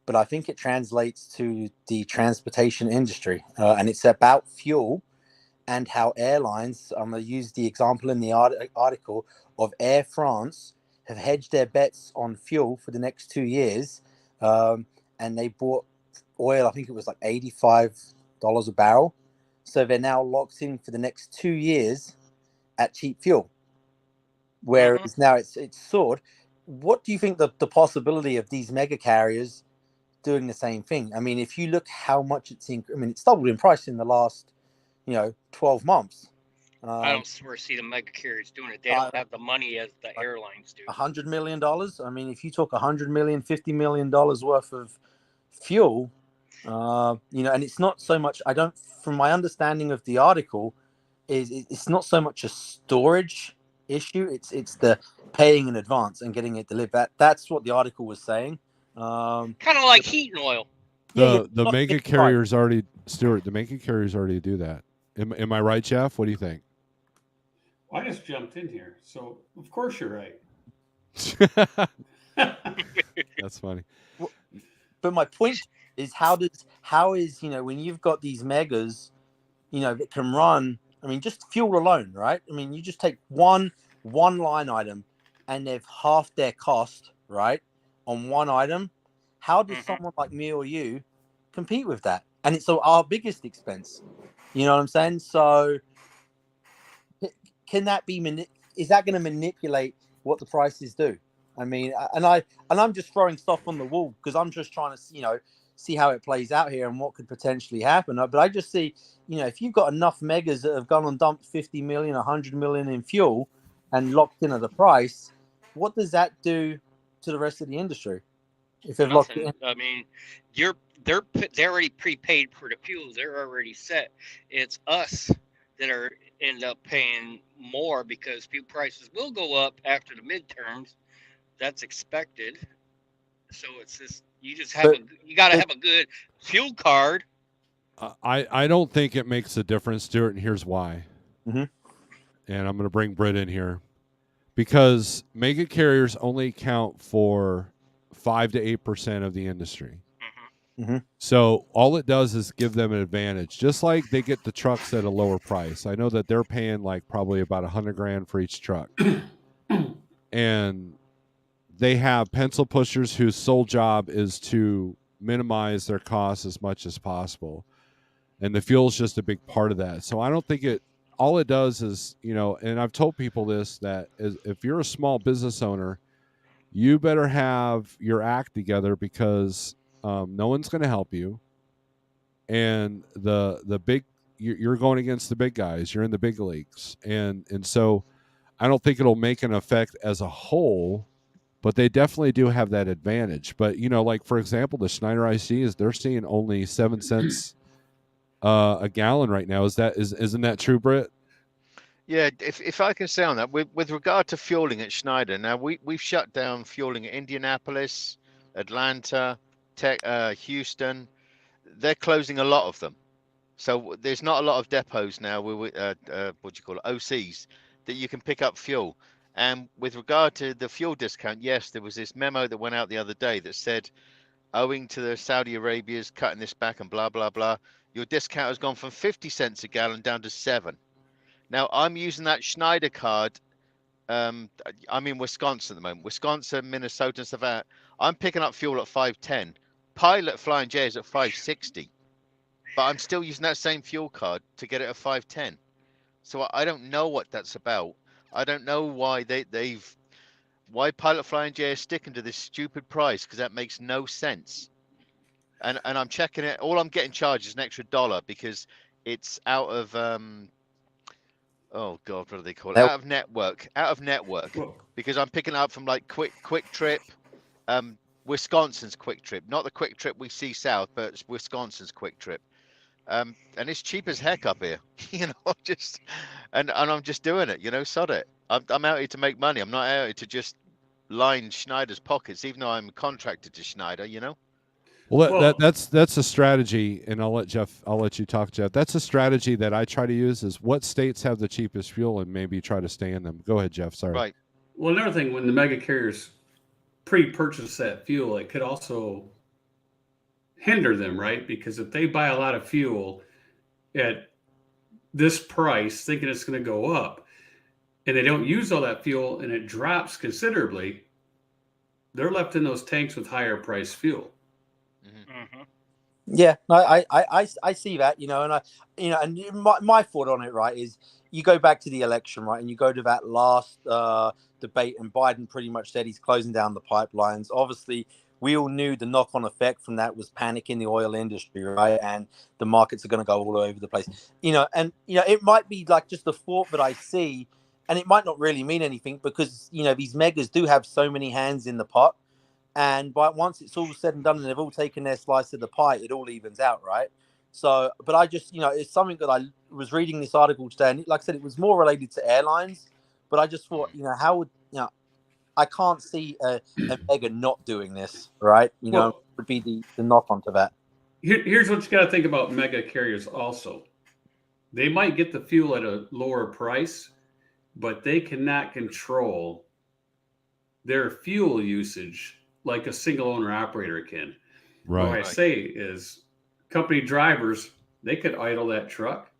S4: but I think it translates to the transportation industry, and it's about fuel and how airlines. I'm going to use the example in the article of Air France have hedged their bets on fuel for the next 2 years, and they bought oil. I think it was like $85 a barrel. So they're now locked in for the next 2 years at cheap fuel. Whereas now it's soared. What do you think the possibility of these mega carriers doing the same thing? I mean, if you look how much it's doubled in price in the last 12 months.
S3: I don't foresee the mega carriers doing it. They don't have the money as the airlines do.
S4: $100 million. I mean, if you talk $100 million, $50 million worth of fuel, and it's not so much. From my understanding of the article, it's not so much a storage issue. It's the paying in advance and getting it delivered. That's what the article was saying.
S3: Kind of like heating oil.
S1: The mega carriers already, Stuart. The mega carriers already do that. Am I right, Jeff? What do you think?
S5: I just jumped in here, so of course you're right.
S1: That's funny.
S4: But my point is how is when you've got these megas, that can run. I mean, just fuel alone, right? I mean, you just take one line item, and they've half their cost, right, on one item. How does someone like me or you compete with that? And it's our biggest expense. You know what I'm saying? So, can that be is that going to manipulate what the prices do? I mean, I'm just throwing stuff on the wall because I'm just trying to, see how it plays out here and what could potentially happen. But I just see, if you've got enough megas that have gone and dumped 50 million, 100 million in fuel and locked in at the price, what does that do to the rest of the industry? If they've locked
S3: Nothing.
S4: in,
S3: I mean, they're already prepaid for the fuel. They're already set. It's us that are end up paying more because fuel prices will go up after the midterms. That's expected. So it's just you just have
S4: but,
S3: you got to
S4: but
S3: have a good fuel card.
S1: I don't think it makes a difference, Stuart, and here's why.
S4: Mhm.
S1: And I'm going to bring Britt in here because mega carriers only account for 5 to 8% of the industry. So all it does is give them an advantage, just like they get the trucks at a lower price. I know that they're paying like probably about $100,000 for each truck, and they have pencil pushers whose sole job is to minimize their costs as much as possible, and the fuel is just a big part of that. So I don't think all it does is, and I've told people this, that if you're a small business owner, you better have your act together because no one's going to help you. And the big, you're going against the big guys. You're in the big leagues, and so I don't think it'll make an effect as a whole, but they definitely do have that advantage. But like for example, the Schneider IC they're seeing only 7 cents a gallon right now. Isn't that true, Britt?
S6: Yeah, if I can say on that, with regard to fueling at Schneider, now we've shut down fueling at Indianapolis, Atlanta, Houston. They're closing a lot of them, so there's not a lot of depots now. What do you call it, OCs, that you can pick up fuel. And with regard to the fuel discount, yes, there was this memo that went out the other day that said, owing to the Saudi Arabia's cutting this back and blah blah blah, your discount has gone from 50 cents a gallon down to 7. Now I'm using that Schneider card. I'm in Wisconsin at the moment. Wisconsin, Minnesota, and stuff like that. I'm picking up fuel at 5.10. Pilot Flying J is at 5.60, but I'm still using that same fuel card to get it at 5.10. So I don't know what that's about. I don't know why why Pilot Flying J is sticking to this stupid price, because that makes no sense. And I'm checking it. All I'm getting charged is an extra $1 because it's out of oh god, what do they call it?
S4: Nope.
S6: Out of network, because I'm picking up from like Quick Trip, Wisconsin's Quick Trip, not the Quick Trip we see south, but it's Wisconsin's Quick Trip, and it's cheap as heck up here, and I'm just doing it, sod it. I'm out here to make money. I'm not out here to just line Schneider's pockets, even though I'm contracted to Schneider.
S1: Well, that's a strategy, and I'll let you talk, Jeff. That's a strategy that I try to use: is what states have the cheapest fuel, and maybe try to stay in them. Go ahead, Jeff. Sorry.
S6: Right.
S5: Well, another thing, when the mega carriers pre-purchase that fuel, it could also hinder them, right? Because if they buy a lot of fuel at this price, thinking it's going to go up, and they don't use all that fuel, and it drops considerably, they're left in those tanks with higher price fuel.
S4: Yeah, no, I see that, and my thought on it, right, is you go back to the election, right, and you go to that last debate, and Biden pretty much said he's closing down the pipelines. Obviously, we all knew the knock-on effect from that was panic in the oil industry, right, and the markets are going to go all over the place, and it might be like just the thought that I see, and it might not really mean anything because these megas do have so many hands in the pot. And once it's all said and done and they've all taken their slice of the pie, it all evens out, right? So, but I just, it's something that I was reading this article today, and like I said, it was more related to airlines. But I just thought, how would, I can't see a mega not doing this, right? Would be the knock onto that.
S5: Here's what you got to think about mega carriers also. They might get the fuel at a lower price, but they cannot control their fuel usage like a single owner operator can. What I
S1: Right.
S5: say is company drivers, they could idle that truck.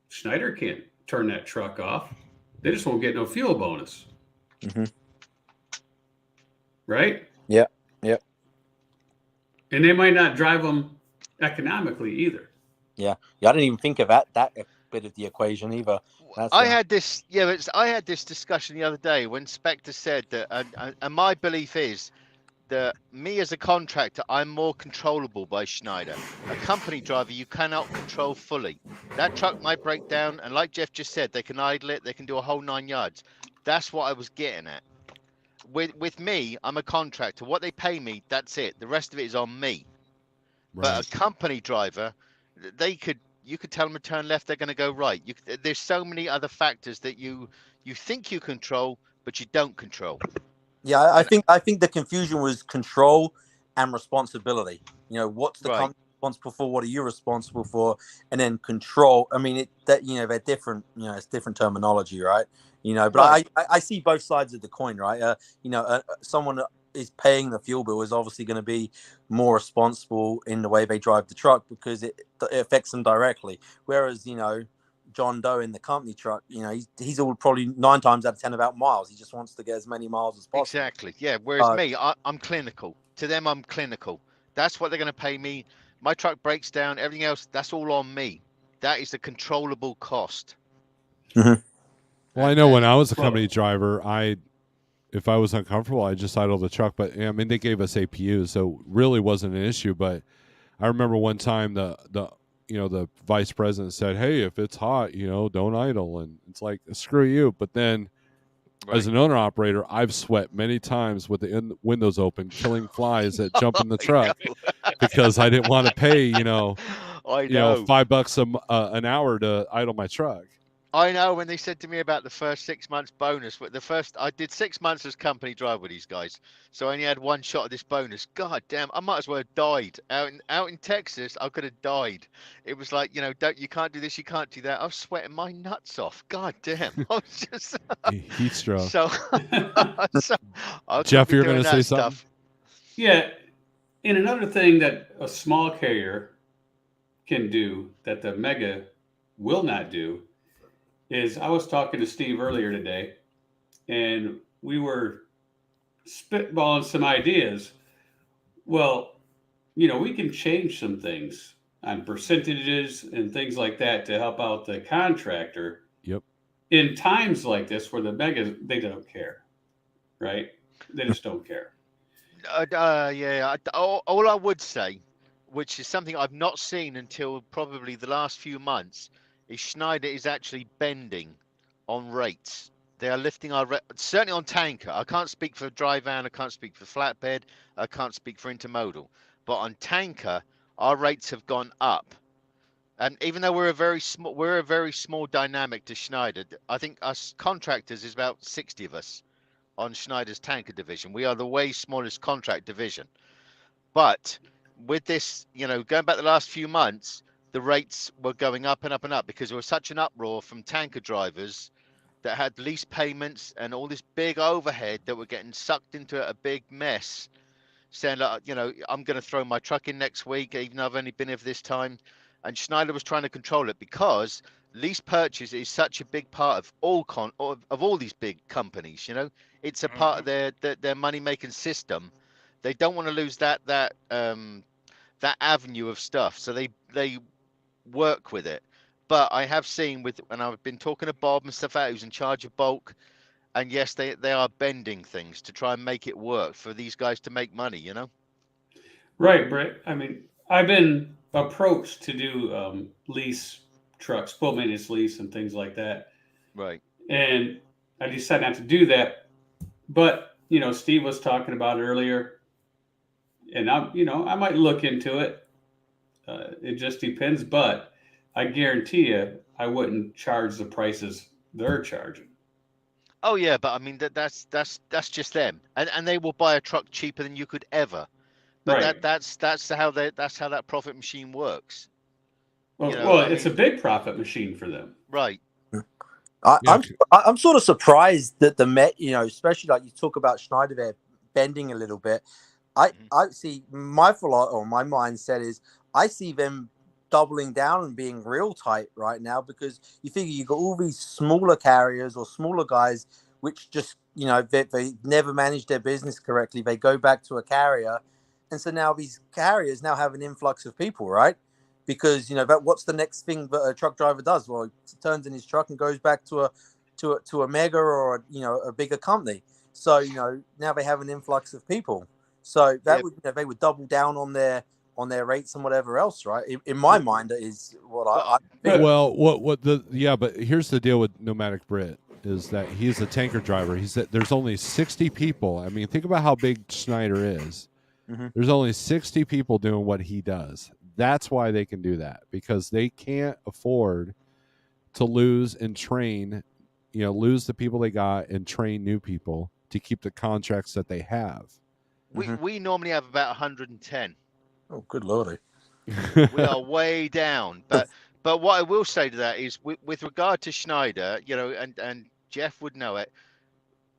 S5: Schneider can't turn that truck off. They just won't get no fuel bonus.
S4: Mhm.
S5: Right?
S4: Yeah. Yeah.
S5: And they might not drive them economically either.
S4: Yeah. I didn't even think of that bit of the equation either. That's
S6: I had this, I had this discussion the other day when Spectre said that, and my belief is that me as a contractor, I'm more controllable by Schneider. A company driver, you cannot control fully. That truck might break down, and like Jeff just said, they can idle it, they can do a whole 9 yards. That's what I was getting at. With me, I'm a contractor. What they pay me, that's it. The rest of it is on me. But
S1: Right.
S6: a company driver, you could tell them to turn left, they're going to go right. There's so many other factors that you think you control, but you don't control.
S4: Yeah, I think the confusion was control and responsibility. You know, what's the
S6: Right.
S4: company responsible for? What are you responsible for? And then control. I mean, they're different. You know, it's different terminology, right? You know, but
S6: Right.
S4: I see both sides of the coin, right? Someone that is paying the fuel bill is obviously going to be more responsible in the way they drive the truck because it affects them directly. Whereas, John Doe in the company truck, he's all probably 9 times out of 10 about miles. He just wants to get as many miles as possible.
S6: Exactly. Yeah. Whereas me, I'm clinical. To them, I'm clinical. That's what they're going to pay me. My truck breaks down. Everything else, that's all on me. That is the controllable cost.
S1: Well, I know when I was a
S5: Well-
S1: company driver, if I was uncomfortable, I just idled the truck. But I mean, they gave us APUs, so really wasn't an issue. But I remember one time the vice president said, "Hey, if it's hot, don't idle." And it's like, screw you. But then, as an owner operator, I've sweat many times with the windows open, killing flies that jump in the truck because I didn't want to pay,
S6: I know.
S1: $5 an hour to idle my truck.
S6: I know when they said to me about the first 6 months bonus, but I did 6 months as company driver with these guys, so I only had one shot of this bonus. God damn, I might as well have died out in Texas. I could have died. It was like, you can't do this, you can't do that. I was sweating my nuts off. God damn, I was just
S1: Heat stroke.
S6: so. I
S1: Jeff,
S6: couldn't be
S1: you're
S6: doing
S1: going to say
S6: that
S1: something?
S6: stuff.
S5: Yeah. And another thing that a small carrier can do that the mega will not do is I was talking to Steve earlier today, and we were spitballing some ideas. Well, we can change some things on percentages and things like that to help out the contractor.
S1: Yep.
S5: In times like this where the megas, they don't care, right? They just don't care.
S6: All I would say, which is something I've not seen until probably the last few months, is Schneider is actually bending on rates. They are lifting certainly on tanker. I can't speak for dry van, I can't speak for flatbed, I can't speak for intermodal. But on tanker, our rates have gone up. And even though we're a very small dynamic to Schneider, I think us contractors is about 60 of us on Schneider's tanker division. We are the way smallest contract division. But with this, going back the last few months, the rates were going up and up and up because there was such an uproar from tanker drivers that had lease payments and all this big overhead that were getting sucked into a big mess, saying, I'm going to throw my truck in next week, even though I've only been here for this time. And Schneider was trying to control it because lease purchase is such a big part of all these big companies. It's a part of their money making system. They don't want to lose that avenue of stuff, so they work with it. But I have seen and I've been talking to Bob and stuff out who's in charge of bulk, and yes, they are bending things to try and make it work for these guys to make money.
S5: Right, Brett. I mean, I've been approached to do lease trucks, full maintenance lease, and things like that.
S6: Right.
S5: And I decided not to do that. But Steve was talking about it earlier, and I might look into it. It just depends, but I guarantee you, I wouldn't charge the prices they're charging.
S6: Oh yeah, but I mean that's just them, and they will buy a truck cheaper than you could ever. But
S5: Right.
S6: that's how that profit machine works.
S5: Well, it's a big profit machine for them.
S6: Right.
S4: I'm sort of surprised that the Met, especially like you talk about Schneider there bending a little bit. I see my or my mindset is I see them doubling down and being real tight right now, because you figure you got all these smaller carriers or smaller guys which just, you know, they never manage their business correctly. They go back to a carrier, and so now these carriers now have an influx of people, right? Because, you know, that what's the next thing that a truck driver does? Well, he turns in his truck and goes back to a mega or you know, a bigger company. So, you know, now they have an influx of people. So that
S6: Yeah.
S4: would, you know, they would double down on their rates and whatever else, right? In my mind, that is what I think.
S1: Well, but here's the deal with Nomadic Brit is that he's a tanker driver. He's that there's only 60 people. I mean, think about how big Schneider is.
S4: Mhm.
S1: There's only 60 people doing what he does. That's why they can do that, because they can't afford to lose and train, you know, lose the people they got and train new people to keep the contracts that they have.
S6: We normally have about 110.
S4: Oh, good lordy.
S6: We are way down. But what I will say to that is with regard to Schneider, you know, and Jeff would know it,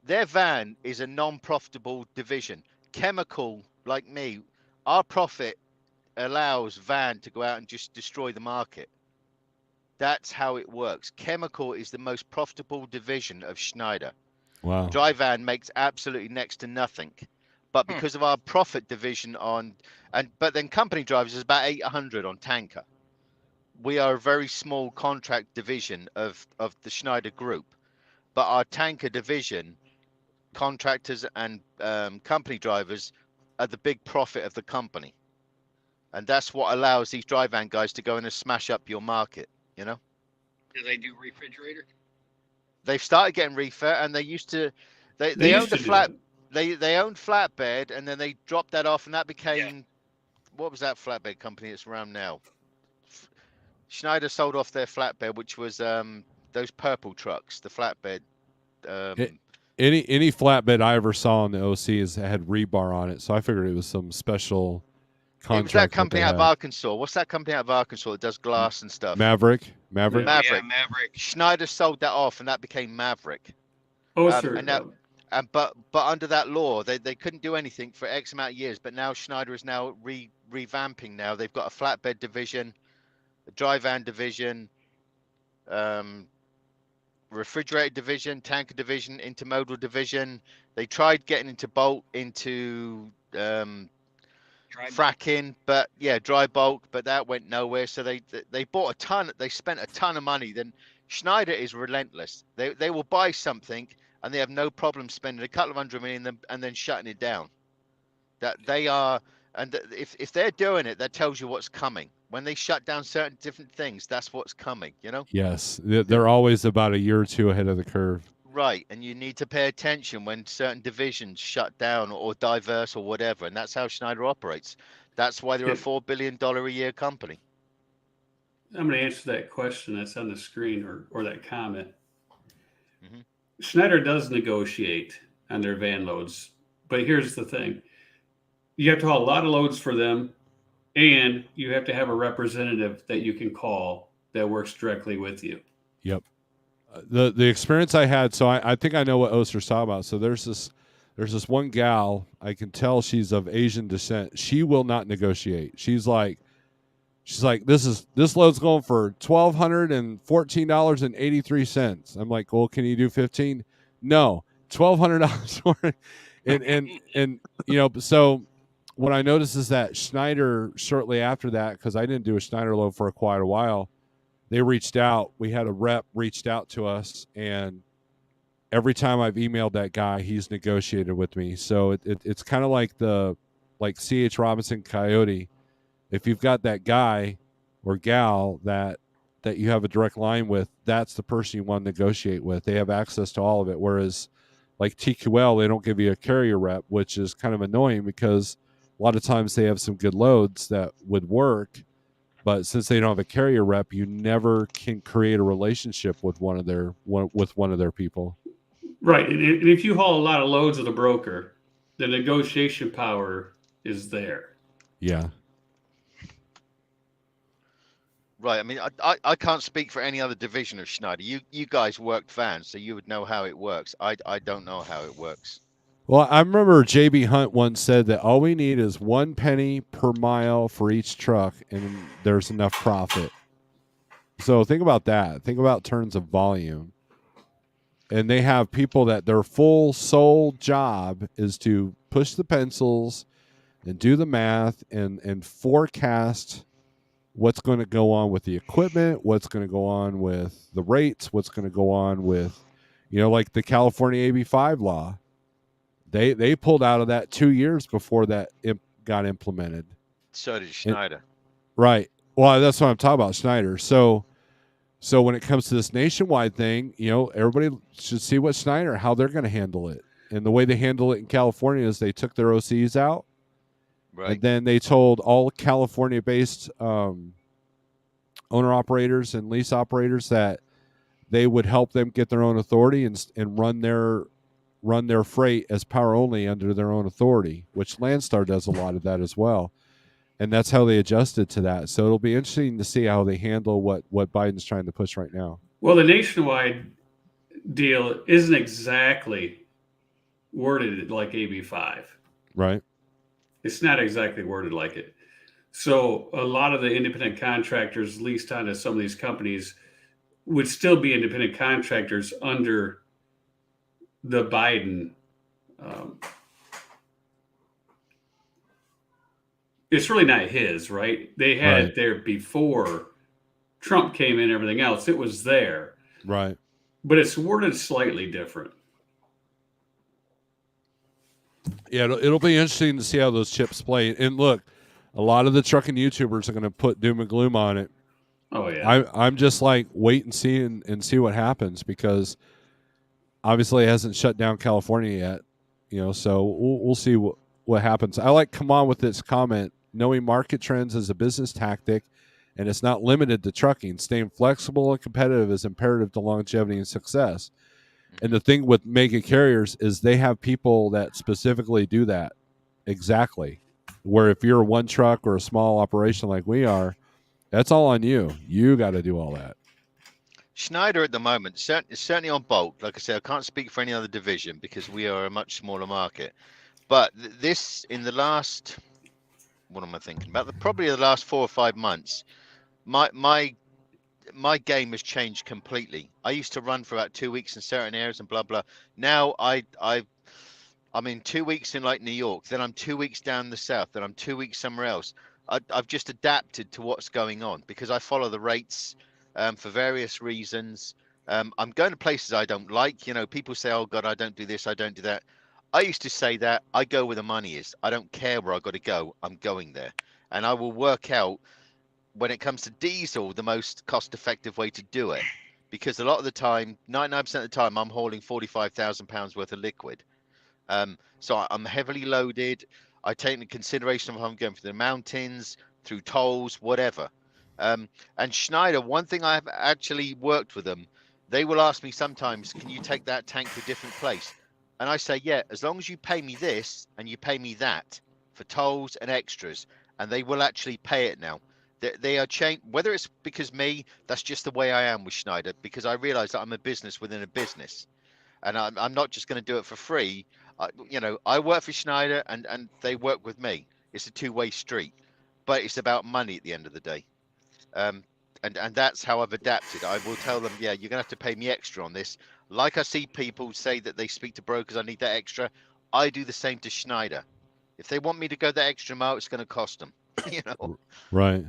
S6: their van is a non-profitable division. Chemical, like me, our profit allows van to go out and just destroy the market. That's how it works. Chemical is the most profitable division of Schneider.
S1: Wow.
S6: Dry van makes absolutely next to nothing. But because of our profit division but then company drivers is about 800 on tanker. We are a very small contract division of the Schneider group, but our tanker division, contractors and company drivers are the big profit of the company. And that's what allows these dry van guys to go in and smash up your market, you know?
S3: Do they do refrigerator?
S6: They've started getting reefer, and they used to, they
S5: used
S6: owned a
S5: to do
S6: flat,
S5: it.
S6: they owned flatbed, and then they dropped that off, and that became, what was that flatbed company that's around now? Schneider sold off their flatbed, which was those purple trucks, the flatbed.
S1: Any flatbed I ever saw in the OC had rebar on it, so I figured it was some special contract.
S6: It was that company out of Arkansas. What's that company out of Arkansas that does glass and stuff?
S1: Maverick.
S3: Yeah, Maverick.
S6: Schneider sold that off, and that became Maverick.
S5: Oh, sure.
S6: But under that law, they couldn't do anything for X amount of years. But now Schneider is now revamping. Now they've got a flatbed division, a dry van division, refrigerated division, tanker division, intermodal division. They tried getting into fracking, but dry bulk, but that went nowhere. So they bought a ton. They spent a ton of money. Then Schneider is relentless. They will buy something, and they have no problem spending a couple of $100 million and then shutting it down. That they are, and if they're doing it, that tells you what's coming. When they shut down certain different things, that's what's coming, you know?
S1: Yes, they're always about a year or two ahead of the curve.
S6: Right, and you need to pay attention when certain divisions shut down or diverse or whatever, and that's how Schneider operates. That's why they're a $4 billion a year company.
S5: I'm going to answer that question that's on the screen or that comment.
S6: Mhm.
S5: Schneider does negotiate on their van loads, but here's the thing. You have to haul a lot of loads for them, and you have to have a representative that you can call that works directly with you.
S1: Yep. The experience I had, so I think I know what Oster's talking about. So there's this one gal, I can tell she's of Asian descent. She will not negotiate. She's like, this load's going for $1,214.83. I'm like, well, can you do 15? No, $1,200 more. and you know, so what I noticed is that Schneider, shortly after that, because I didn't do a Schneider load for quite a while, they reached out. We had a rep reached out to us, and every time I've emailed that guy, he's negotiated with me. So it's kind of like C.H. Robinson Coyote. If you've got that guy or gal that you have a direct line with, that's the person you want to negotiate with. They have access to all of it. Whereas like TQL, they don't give you a carrier rep, which is kind of annoying because a lot of times they have some good loads that would work. But since they don't have a carrier rep, you never can create a relationship with one of their people.
S5: Right. And if you haul a lot of loads with a broker, the negotiation power is there.
S1: Yeah.
S6: Right. I mean, I can't speak for any other division of Schneider. You guys worked vans, so you would know how it works. I don't know how it works.
S1: Well, I remember JB Hunt once said that all we need is 1 penny per mile for each truck, and there's enough profit. So think about that. Think about turns of volume. And they have people that their full sole job is to push the pencils and do the math and forecast what's going to go on with the equipment, what's going to go on with the rates, what's going to go on with, like the California AB5 law. They pulled out of that 2 years before that got implemented.
S6: So did Schneider.
S1: Right. Well, that's what I'm talking about, Schneider. So when it comes to this nationwide thing, everybody should see what Schneider, how they're going to handle it. And the way they handle it in California is they took their OCs out.
S6: Right.
S1: And then they told all California-based owner-operators and lease operators that they would help them get their own authority and run their freight as power only under their own authority, which Landstar does a lot of that as well. And that's how they adjusted to that. So it'll be interesting to see how they handle what Biden's trying to push right now.
S5: Well, the nationwide deal isn't exactly worded like AB5.
S1: Right.
S5: It's not exactly worded like it. So a lot of the independent contractors leased onto some of these companies would still be independent contractors under the Biden. It's really not his, right? They had it there before Trump came in and everything else. It was there.
S1: Right.
S5: But it's worded slightly different.
S1: Yeah, it'll be interesting to see how those chips play. And look, a lot of the trucking YouTubers are going to put doom and gloom on it.
S5: Oh yeah.
S1: I'm just like wait and see and see what happens, because obviously it hasn't shut down California yet. So we'll see what happens. I like come on with this comment. Knowing market trends is a business tactic, and it's not limited to trucking. Staying flexible and competitive is imperative to longevity and success. And the thing with mega carriers is they have people that specifically do that. Exactly. Where if you're one truck or a small operation like we are, that's all on you. You got to do all that.
S6: Schneider at the moment, certainly on bulk. Like I said, I can't speak for any other division because we are a much smaller market. But this, in the last, what am I thinking about? Probably the last 4 or 5 months, my game has changed completely. I used to run for about 2 weeks in certain areas and blah blah. Now I'm in 2 weeks in like New York, then I'm 2 weeks down the south, then I'm 2 weeks somewhere else. I've just adapted to what's going on because I follow the rates for various reasons. I'm going to places I don't like. People say, "Oh God, I don't do this, I don't do that." I used to say that I go where the money is. I don't care where I got to go. I'm going there, and I will work out when it comes to diesel the most cost-effective way to do it. Because a lot of the time, 99% of the time, I'm hauling 45,000 pounds worth of liquid. So I'm heavily loaded. I take into consideration of how I'm going through the mountains, through tolls, whatever. And Schneider, one thing I've actually worked with them, they will ask me sometimes, can you take that tank to a different place? And I say, yeah, as long as you pay me this and you pay me that for tolls and extras, and they will actually pay it now. They are changed, whether it's because me, that's just the way I am with Schneider, because I realize that I'm a business within a business. And I'm not just going to do it for free. I work for Schneider and they work with me. It's a two-way street, but it's about money at the end of the day. And that's how I've adapted. I will tell them, yeah, you're going to have to pay me extra on this. Like I see people say that they speak to brokers, I need that extra. I do the same to Schneider. If they want me to go that extra mile, it's going to cost them.
S1: Right.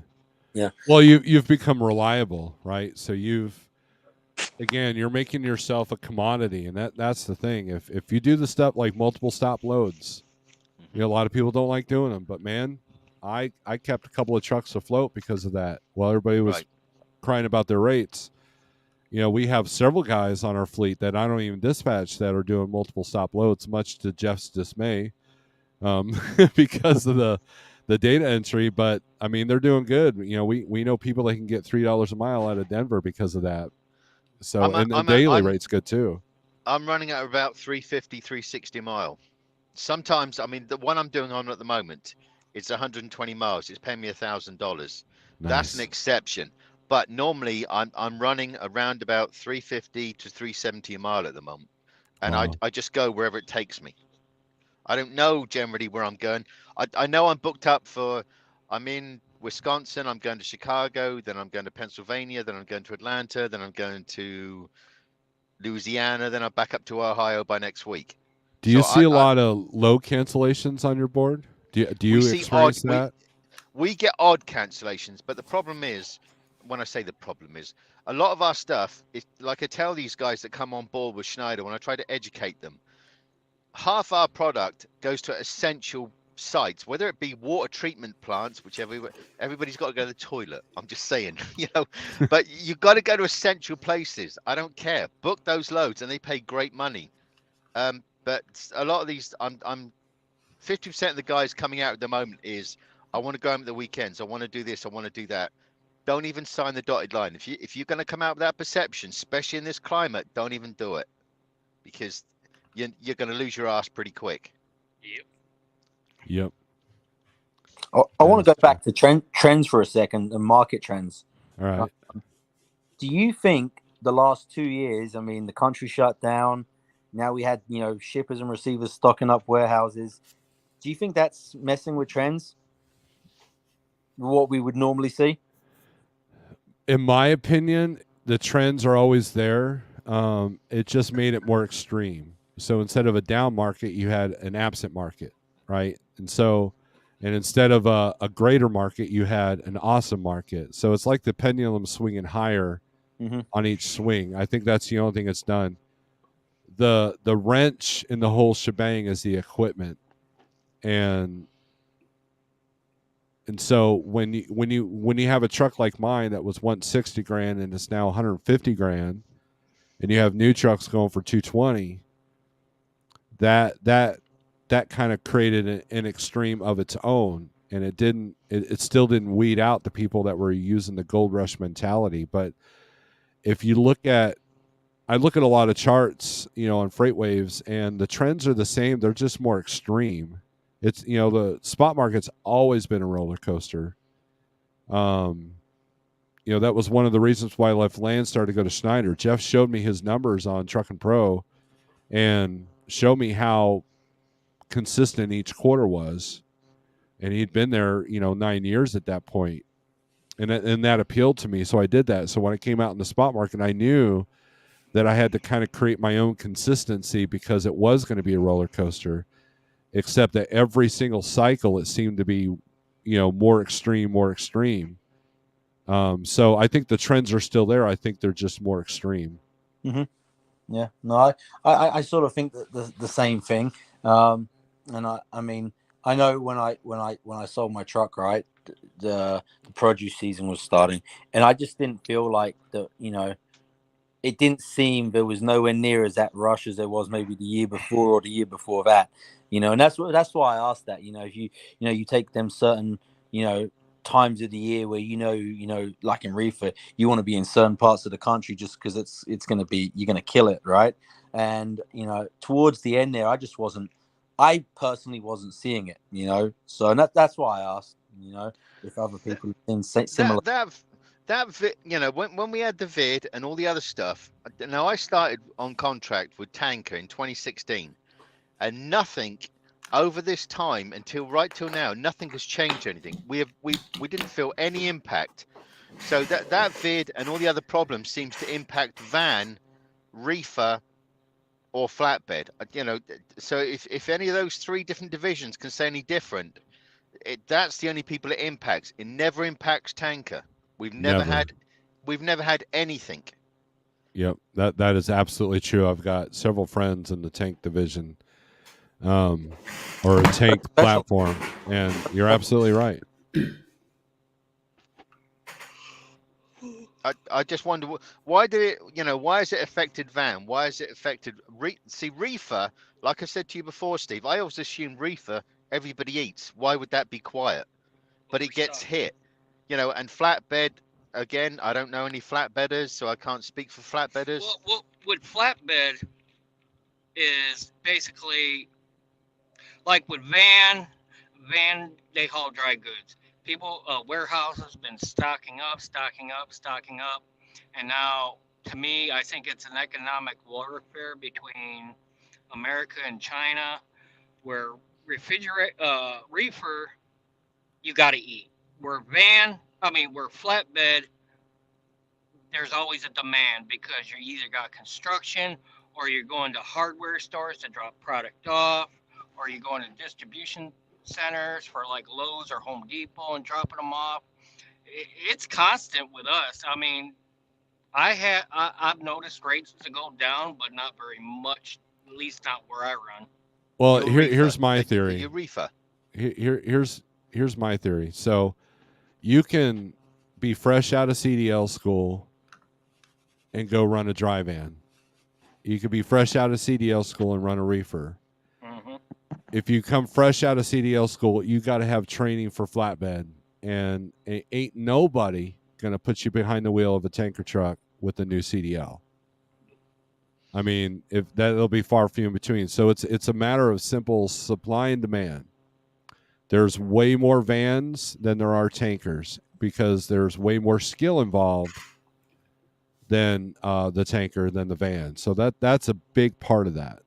S4: Yeah.
S1: Well, you've become reliable, right? So you're making yourself a commodity, and that's the thing. If you do the stuff like multiple stop loads, a lot of people don't like doing them, but man, I kept a couple of trucks afloat because of that. While everybody was crying about their rates, we have several guys on our fleet that I don't even dispatch that are doing multiple stop loads, much to Jeff's dismay, because of the data entry. But I mean, they're doing good. We know people that can get $3 a mile out of Denver because of that. So the daily rate's good too. I'm
S6: running at about 350, 360 a mile. Sometimes, I mean, the one I'm doing on at the moment, it's 120 miles. It's paying me $1,000. Nice. That's an exception. But normally I'm running around about 350 to 370 a mile at the moment. And wow. I just go wherever it takes me. I don't know generally where I'm going. I know I'm booked up for. I'm in Wisconsin. I'm going to Chicago. Then I'm going to Pennsylvania. Then I'm going to Atlanta. Then I'm going to Louisiana. Then I'm back up to Ohio by next week.
S1: Do you
S6: So
S1: see a lot of low cancellations on your board? Do
S6: we
S1: you
S6: see odd.
S1: experience that?
S6: We get odd cancellations, but the problem is, when I say the problem is, a lot of our stuff is like I tell these guys that come on board with Schneider when I try to educate them. Half our product goes to essential sites, whether it be water treatment plants, which everybody's got to go to the toilet. I'm just saying, but you've got to go to essential places. I don't care. Book those loads, and they pay great money. But a lot of these, I'm 50% of the guys coming out at the moment is I want to go home at the weekends. I want to do this. I want to do that. Don't even sign the dotted line. If you're going to come out with that perception, especially in this climate, don't even do it, because you're going to lose your ass pretty quick.
S3: Yep.
S4: I want to go back to trends for a second and market trends.
S1: All right.
S4: Do you think the last 2 years, I mean, the country shut down, now we had, shippers and receivers stocking up warehouses. Do you think that's messing with trends? What we would normally see?
S1: In my opinion, the trends are always there. It just made it more extreme. So instead of a down market, you had an absent market, right? And instead of a greater market, you had an awesome market. So it's like the pendulum swinging higher on each swing. I think that's the only thing it's done. The wrench in the whole shebang is the equipment, and so when you have a truck like mine that was once 60 grand and it's now 150 grand, and you have new trucks going for 220, that kind of created an extreme of its own, and it still didn't weed out the people that were using the gold rush mentality. But if you I look at a lot of charts, on FreightWaves, and the trends are the same. They're just more extreme. It's, the spot market's always been a roller coaster. That was one of the reasons why I left Landstar to go to Schneider. Jeff showed me his numbers on Truckin' Pro and showed me how consistent each quarter was. And he'd been there, 9 years at that point. And that appealed to me. So I did that. So when I came out in the spot market, I knew that I had to kind of create my own consistency, because it was going to be a roller coaster, except that every single cycle it seemed to be, more extreme. So I think the trends are still there. I think they're just more extreme.
S4: Mm-hmm. Yeah, no, I sort of think that the same thing. And I mean, I know when I sold my truck, right, the produce season was starting, and I just didn't feel like it didn't seem there was nowhere near as that rush as there was maybe the year before or the year before that, and that's why I asked that. If you take them certain times of the year where like in reefer, you want to be in certain parts of the country just because it's going to be, you're going to kill it, right? And towards the end there, I personally wasn't seeing it, so that's why I asked, if other people have seen similar.
S6: When we had the vid and all the other stuff. Now I started on contract with Tanker in 2016, and nothing over this time right till now, nothing has changed anything. We didn't feel any impact. So that vid and all the other problems seems to impact van, reefer, or flatbed. So if any of those three different divisions can say any different, that's the only people it impacts. It never impacts Tanker. We've never had anything.
S1: Yep, that is absolutely true. I've got several friends in the tank division, or a tank platform, and you're absolutely right.
S6: I just wonder why has it affected van? Why has it affected reefer? Like I said to you before, Steve, I always assume reefer everybody eats. Why would that be quiet? But it gets hit, and flatbed. Again, I don't know any flatbedders, so I can't speak for flatbedders.
S3: Well, with flatbed is basically like with van, they haul dry goods. People, warehouses been stocking up, and now, to me, I think it's an economic warfare between America and China, Where reefer, you got to eat. Where where flatbed, there's always a demand because you either got construction or you're going to hardware stores to drop product off, or you're going to distribution centers for like Lowe's or Home Depot and dropping them off. It's constant with us. I mean, I've noticed rates to go down, but not very much. At least not where I run.
S1: Well,
S6: Your reefer,
S1: here's my
S6: your
S1: theory.
S6: reefer.
S1: Here's my theory. So you can be fresh out of CDL school and go run a dry van. You could be fresh out of CDL school and run a reefer.
S3: Mm-hmm.
S1: If you come fresh out of CDL school, you got to have training for flatbed, and ain't nobody gonna put you behind the wheel of a tanker truck with a new CDL. I mean, if that'll be far few in between. So it's a matter of simple supply and demand. There's way more vans than there are tankers because there's way more skill involved than the tanker than the van. So that's a big part of that.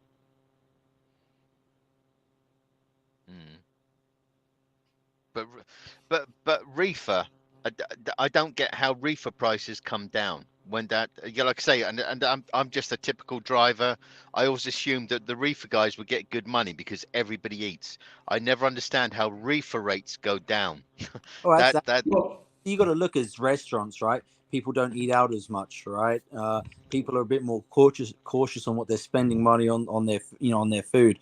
S6: But reefer, I don't get how reefer prices come down when that, like I say, and I'm just a typical driver. I always assumed that the reefer guys would get good money because everybody eats. I never understand how reefer rates go down.
S4: Well,
S5: Well,
S4: you got to look as restaurants, right? People don't eat out as much, right? People are a bit more cautious on what they're spending money on their, on their food.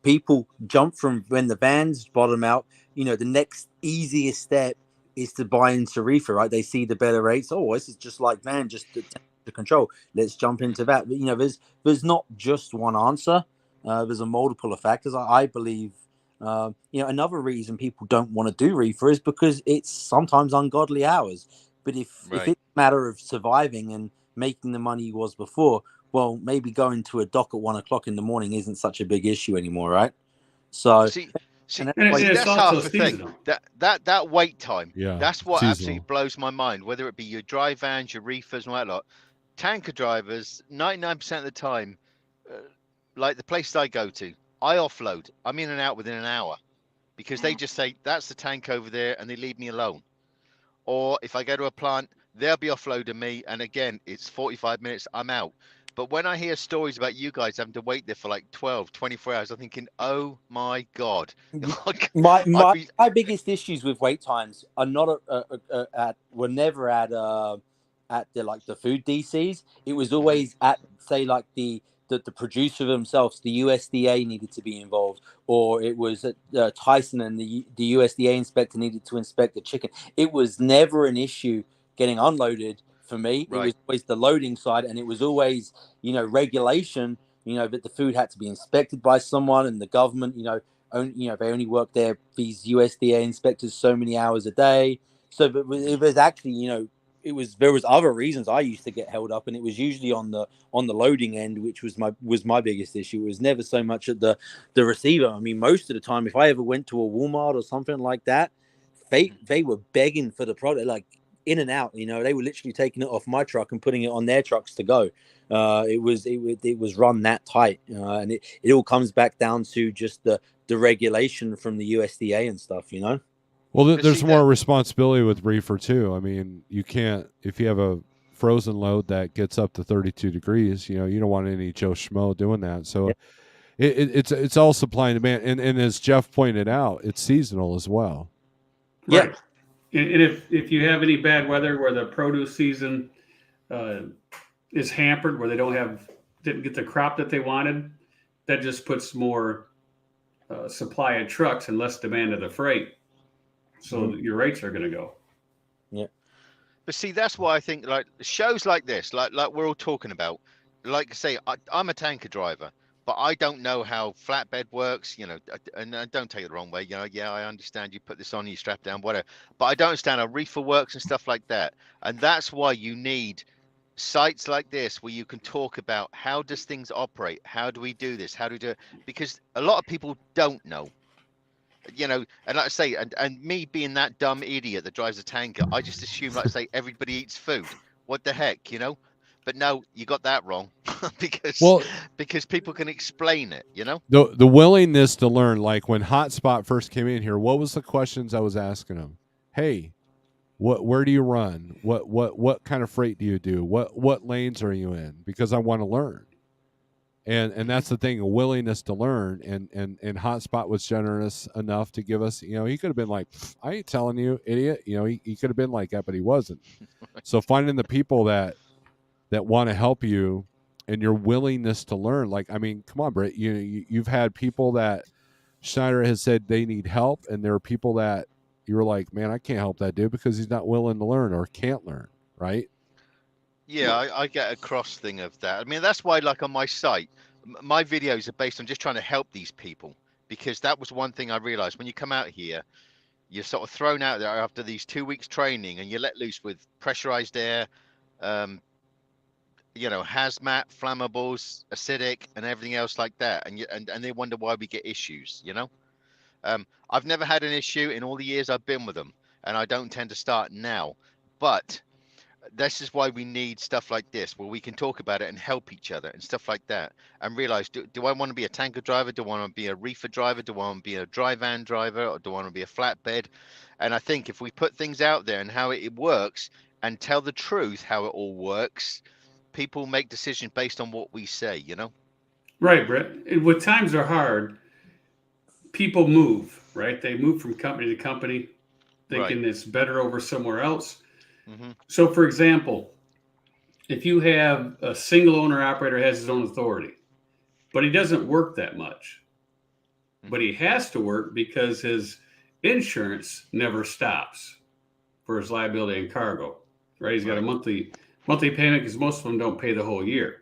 S4: People jump from when the vans bottom out. The next easiest step is to buy into reefer, right? They see the better rates. Oh, this is just like van, just to control. Let's jump into that. But there's not just one answer. There's a multiple of factors. I believe. Another reason people don't want to do reefer is because it's sometimes ungodly hours. But if it's a matter of surviving and making the money you was before, well, maybe going to a dock at 1 o'clock in the morning isn't such a big issue anymore, right? So
S6: See,
S5: and
S6: that's
S5: it's
S6: half
S5: also
S6: the thing.
S5: seasonal.
S6: That wait time.
S1: Yeah,
S6: That's what
S1: seasonal.
S6: absolutely blows my mind. Whether it be your dry vans, your reefers, and all that lot. Tanker drivers, 99% of the time, like the places I go to, I offload. I'm in and out within an hour because they just say that's the tank over there, and they leave me alone. Or if I go to a plant, they'll be offloading me, and again, it's 45 minutes. I'm out. But when I hear stories about you guys having to wait there for like 12, 24 hours, I'm thinking, oh my God.
S4: my biggest issues with wait times are not were never at the food DCs. It was always at, say, like the producer themselves. The USDA needed to be involved, or it was at Tyson and the USDA inspector needed to inspect the chicken. It was never an issue getting unloaded. For me, it was always the loading side, and it was always, regulation, that the food had to be inspected by someone, and the government, they only work there, these USDA inspectors, so many hours a day. So, but it was actually, there was other reasons I used to get held up, and it was usually on the loading end, which was my biggest issue. It was never so much at the receiver. I mean, most of the time, if I ever went to a Walmart or something like that, they were begging for the product, like, in and out. They were literally taking it off my truck and putting it on their trucks to go. It was run that tight, and it all comes back down to just the regulation from the USDA and stuff.
S1: Well, there's more responsibility with reefer too. I mean, you can't, if you have a frozen load that gets up to 32 degrees, you don't want any Joe Schmo doing that. So it's all supply and demand, and as Jeff pointed out, it's seasonal as well.
S5: Right. Yeah. And if you have any bad weather where the produce season is hampered, where they didn't get the crop that they wanted, that just puts more supply of trucks and less demand of the freight. So your rates are going to go.
S4: Yeah.
S6: But see, that's why I think like shows like this, like we're all talking about, like I say, I'm a tanker driver, but I don't know how flatbed works, and don't take it the wrong way. Yeah, I understand you put this on, you strap down, whatever. But I don't understand how reefer works and stuff like that. And that's why you need sites like this where you can talk about how does things operate? How do we do this? How do we do it? Because a lot of people don't know. And like I say, and me being that dumb idiot that drives a tanker, I just assume, like I say, everybody eats food. What the heck, But no, you got that wrong because
S1: Well,
S6: people can explain it, you know.
S1: the willingness to learn, like when Hotspot first came in here, what was the questions I was asking him? Hey, where do you run? What kind of freight do you do? What lanes are you in? Because I want to learn. And that's the thing, a willingness to learn. And Hotspot was generous enough to give us, he could have been like, I ain't telling you, idiot. He could have been like that, but he wasn't. So finding the people that want to help you and your willingness to learn, like, I mean, come on, Britt, you've had people that Schneider has said they need help, and there are people that you were like, man, I can't help that dude because he's not willing to learn or can't learn, right?
S6: Yeah, I get a cross thing of that. I mean, that's why, like on my site, my videos are based on just trying to help these people, because that was one thing I realized. When you come out here, you're sort of thrown out there after these 2 weeks training, and you're let loose with pressurized air, hazmat, flammables, acidic, and everything else like that. And they wonder why we get issues, I've never had an issue in all the years I've been with them, and I don't tend to start now. But this is why we need stuff like this, where we can talk about it and help each other and stuff like that, and realize, do I want to be a tanker driver? Do I want to be a reefer driver? Do I want to be a dry van driver? Or do I want to be a flatbed? And I think if we put things out there and how it works and tell the truth, how it all works, people make decisions based on what we say,
S5: Right, Brett. When times are hard, people move, right? They move from company to company, thinking
S6: Right.
S5: it's better over somewhere else.
S6: Mm-hmm.
S5: So, for example, if you have a single owner operator has his own authority, but he doesn't work that much, but he has to work because his insurance never stops for his liability and cargo, right? He's got a monthly payment because most of them don't pay the whole year.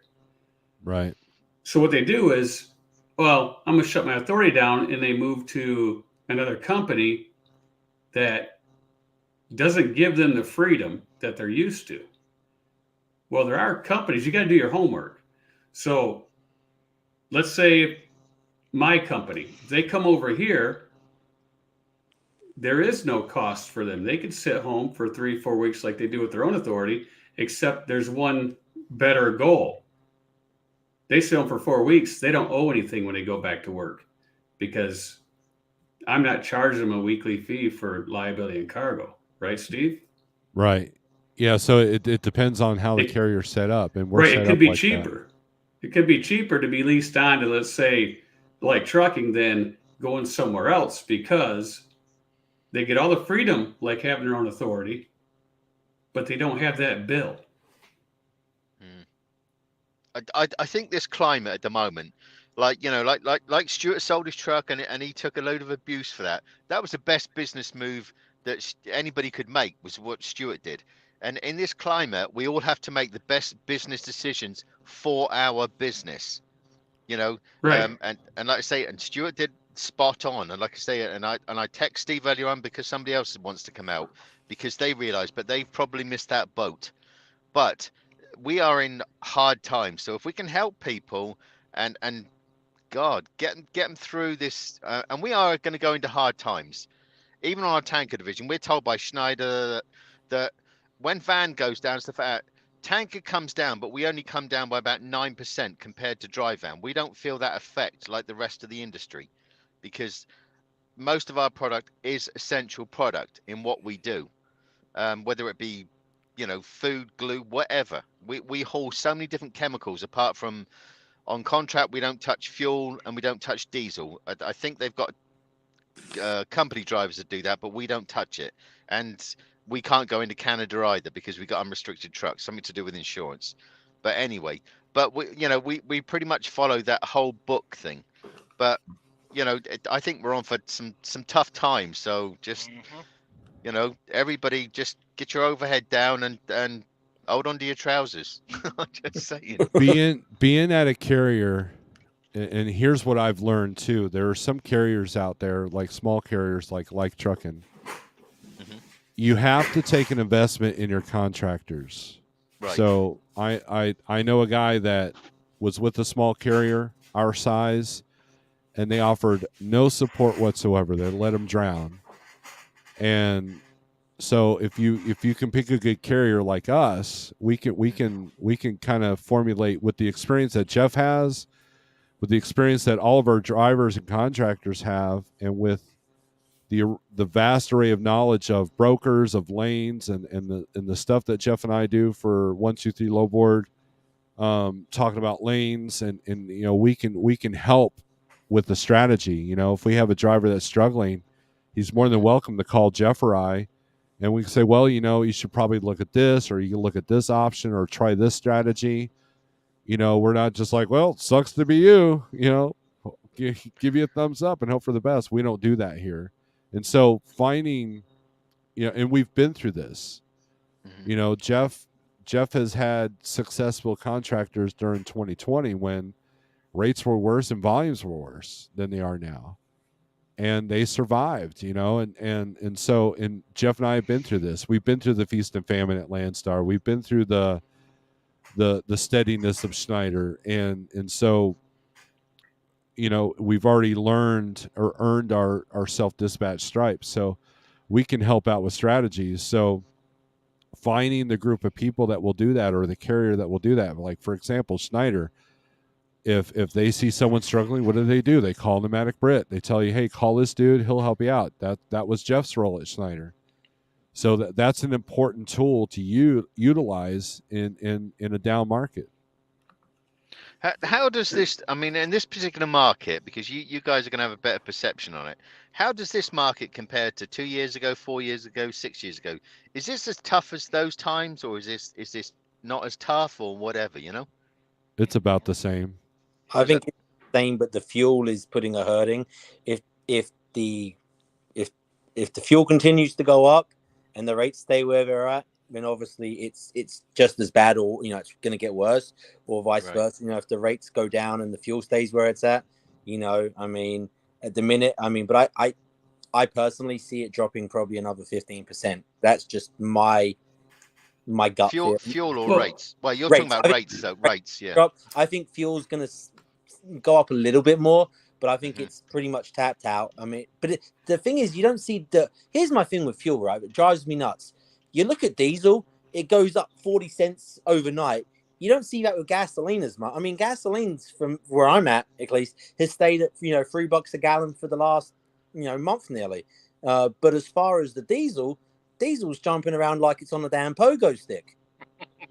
S1: Right.
S5: So what they do is, well, I'm going to shut my authority down, and they move to another company that doesn't give them the freedom that they're used to. Well, there are companies, you got to do your homework. So let's say my company, they come over here, there is no cost for them. They could sit home for 3-4 weeks like they do with their own authority, except there's one better goal. They sit home for 4 weeks. They don't owe anything when they go back to work, because I'm not charging them a weekly fee for liability and cargo. Right, Steve?
S1: Right. Yeah, so it depends on how the carrier's set up, and we're
S5: right.
S1: set
S5: It could
S1: up
S5: be
S1: like
S5: cheaper. It could be cheaper to be leased on to, let's say, like trucking, than going somewhere else, because they get all the freedom like having their own authority, but they don't have that bill.
S6: I think this climate at the moment, like Stuart sold his truck and he took a load of abuse for that. That was the best business move that anybody could make, was what Stuart did. And in this climate, we all have to make the best business decisions for our business,
S5: Right.
S6: And like I say, and Stuart did spot on. And like I say, and I text Steve earlier on because somebody else wants to come out, because they realized, but they've probably missed that boat. But we are in hard times, so if we can help people and God, get them through this, and we are going to go into hard times. Even on our tanker division, we're told by Schneider that when van goes down, stuff like that, tanker comes down, but we only come down by about 9% compared to dry van. We don't feel that effect like the rest of the industry, because most of our product is essential product in what we do, whether it be food, glue, whatever. We haul so many different chemicals. Apart from on contract, we don't touch fuel and we don't touch diesel. I think they've got company drivers that do that, but we don't touch it. And we can't go into Canada either because we got unrestricted trucks, something to do with insurance. But anyway, we pretty much follow that whole book thing. But I think we're on for some tough times. So just everybody just get your overhead down and hold on to your trousers. I'm just saying.
S1: being at a carrier, and here's what I've learned too. There are some carriers out there, like small carriers, like trucking.
S6: Mm-hmm.
S1: You have to take an investment in your contractors.
S6: Right.
S1: So I know a guy that was with a small carrier our size, and they offered no support whatsoever. They let him drown. And So if you can pick a good carrier like us, we can kind of formulate with the experience that Jeff has, with the experience that all of our drivers and contractors have, and with the vast array of knowledge of brokers, of lanes, and the stuff that Jeff and I do for 123 Low Board, talking about lanes, and we can help with the strategy. If we have a driver that's struggling, he's more than welcome to call Jeff or I, and we can say, well, you should probably look at this, or you can look at this option, or try this strategy. We're not just like, well, sucks to be you, give you a thumbs up and hope for the best. We don't do that here. And so finding, and we've been through this, Jeff has had successful contractors during 2020 when rates were worse and volumes were worse than they are now. And they survived, and so Jeff and I have been through this. We've been through the feast and famine at Landstar. We've been through the steadiness of Schneider. And so, we've already learned or earned our self-dispatch stripes. So we can help out with strategies. So finding the group of people that will do that, or the carrier that will do that, like for example, Schneider, if they see someone struggling, what do? They call Pneumatic Brit. They tell you, hey, call this dude, he'll help you out. That was Jeff's role at Schneider. So that's an important tool to utilize in a down market.
S6: How does this, I mean, in this particular market, because you guys are going to have a better perception on it, how does this market compare to 2 years ago, 4 years ago, 6 years ago? Is this as tough as those times, or is this not as tough, or whatever,
S1: It's about the same.
S4: I think it's the same, but the fuel is putting a hurting. If the fuel continues to go up and the rates stay where they're at, then obviously it's just as bad, or it's going to get worse, or vice versa. If the rates go down and the fuel stays where it's at, I mean, at the minute, but I personally see it dropping probably another 15%. That's just my gut
S6: fuel or
S5: Well,
S6: rates. Well, you're
S4: rates.
S6: talking about rates, though. Rates, yeah.
S4: Drop. I think fuel's going to go up a little bit more, but I think it's pretty much tapped out. I mean, but the thing is, you don't see here's my thing with fuel, right? It drives me nuts. You look at diesel, it goes up 40 cents overnight. You don't see that with gasoline as much. I mean, gasoline's, from where I'm at least, has stayed at $3 a gallon for the last month nearly. But as far as the diesel's jumping around like it's on a damn pogo stick.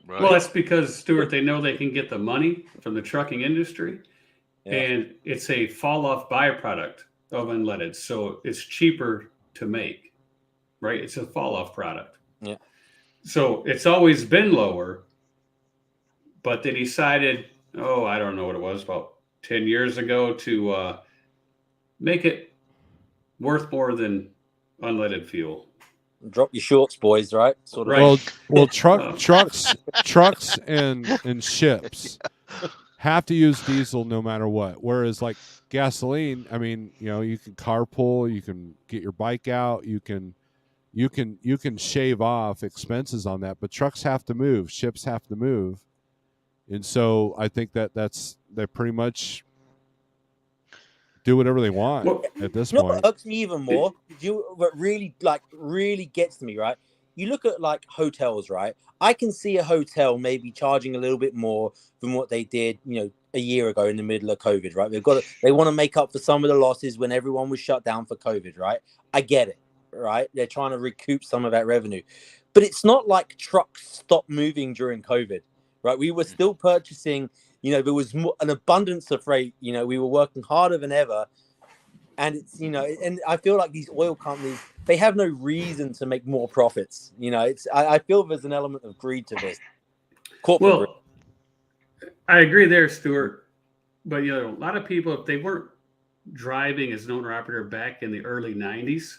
S5: Right. Well, that's because, Stuart, they know they can get the money from the trucking industry, and it's a fall-off byproduct of unleaded, so it's cheaper to make, right? It's a fall-off product.
S4: Yeah.
S5: So it's always been lower, but they decided, I don't know what it was, about 10 years ago, to make it worth more than unleaded fuel.
S4: Drop your shorts, boys, right? Sort of.
S5: Right.
S1: Well, trucks and ships have to use diesel no matter what. Whereas like gasoline, I mean, you can carpool, you can get your bike out, you can shave off expenses on that, but trucks have to move, ships have to move. And so I think they pretty much do whatever they want at this point.
S4: What irks me even more, what really gets to me, right? You look at like hotels, right? I can see a hotel maybe charging a little bit more than what they did, a year ago in the middle of COVID, right? They want to make up for some of the losses when everyone was shut down for COVID, right? I get it, right? They're trying to recoup some of that revenue, but it's not like trucks stopped moving during COVID, right? We were still purchasing. There was an abundance of freight. We were working harder than ever. And it's, and I feel like these oil companies, they have no reason to make more profits. I feel there's an element of greed to this. Corporate greed.
S5: I agree there, Stuart. But, a lot of people, if they weren't driving as an owner-operator back in the early 90s,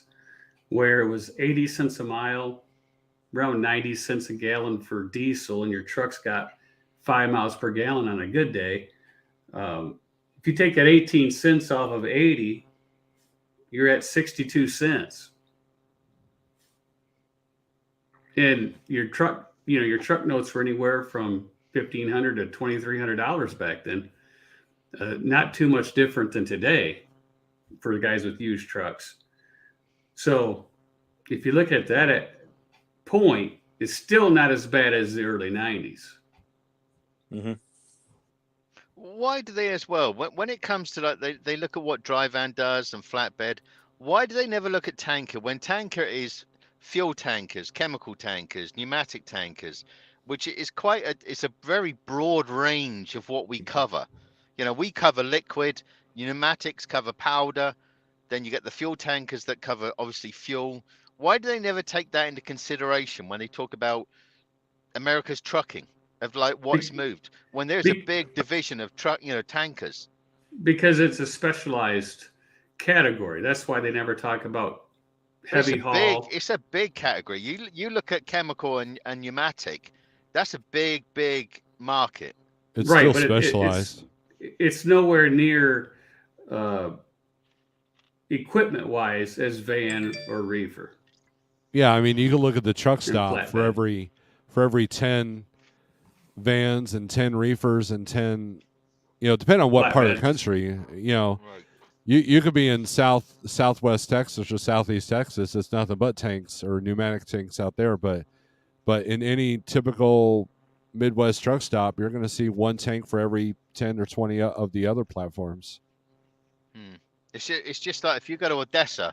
S5: where it was 80 cents a mile, around 90 cents a gallon for diesel, and your truck's got 5 miles per gallon on a good day. If you take that 18 cents off of 80, you're at 62 cents. And your truck notes were anywhere from $1,500 to $2,300 back then. Not too much different than today for the guys with used trucks. So if you look at that, point is still not as bad as the early 90s.
S6: Why do they as well? When it comes to like they look at what dry van does and flatbed, why do they never look at tanker when tanker is fuel tankers, chemical tankers, pneumatic tankers, which is it's a very broad range of what we cover. You know, we cover liquid, pneumatics cover powder, then you get the fuel tankers that cover obviously fuel. Why do they never take that into consideration when they talk about America's trucking, of like what's moved, when there's a big division of tankers?
S5: Because it's a specialized category. That's why they never talk about heavy haul.
S6: It's a big category. You look at chemical and pneumatic, that's a big market.
S1: It's
S5: Right,
S1: still
S5: but
S1: specialized.
S5: It's nowhere near equipment wise as van or reefer.
S1: Yeah, I mean, you can look at the truck stop for
S5: flatbed.
S1: every 10 vans and 10 reefers and 10, depending on what part of the
S5: Flatbeds.
S1: country,
S6: Right.
S1: you could be in southwest Texas or southeast Texas. It's nothing but tanks or pneumatic tanks out there. But in any typical Midwest truck stop, you're going to see one tank for every 10 or 20 of the other platforms.
S6: It's just like if you go to Odessa,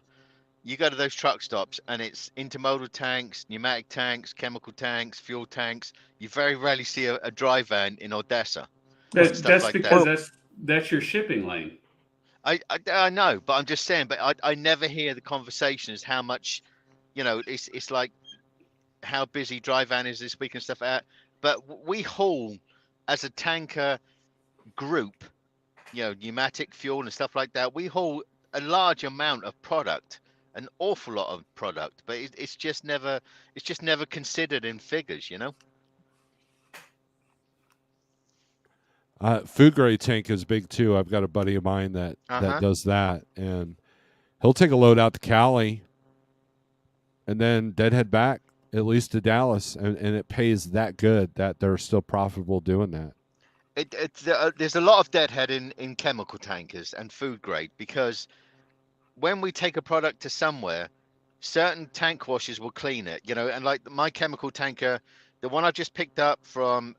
S6: you go to those truck stops and it's intermodal tanks, pneumatic tanks, chemical tanks, fuel tanks. You very rarely see a dry van in Odessa.
S5: That's
S6: like
S5: because that's your shipping lane.
S6: I know, but I'm just saying. But I never hear the conversation as how much, it's like how busy dry van is this week and stuff like that. But we haul as a tanker group, pneumatic fuel and stuff like that. We haul a large amount of product, an awful lot of product, but it's just never considered in figures,
S1: Food grade tank is big too. I've got a buddy of mine that does that, and he'll take a load out to Cali and then deadhead back at least to Dallas, and it pays that good that they're still profitable doing that.
S6: There's a lot of deadhead in chemical tankers and food grade, because when we take a product to somewhere, certain tank washers will clean it, and like my chemical tanker, the one I just picked up from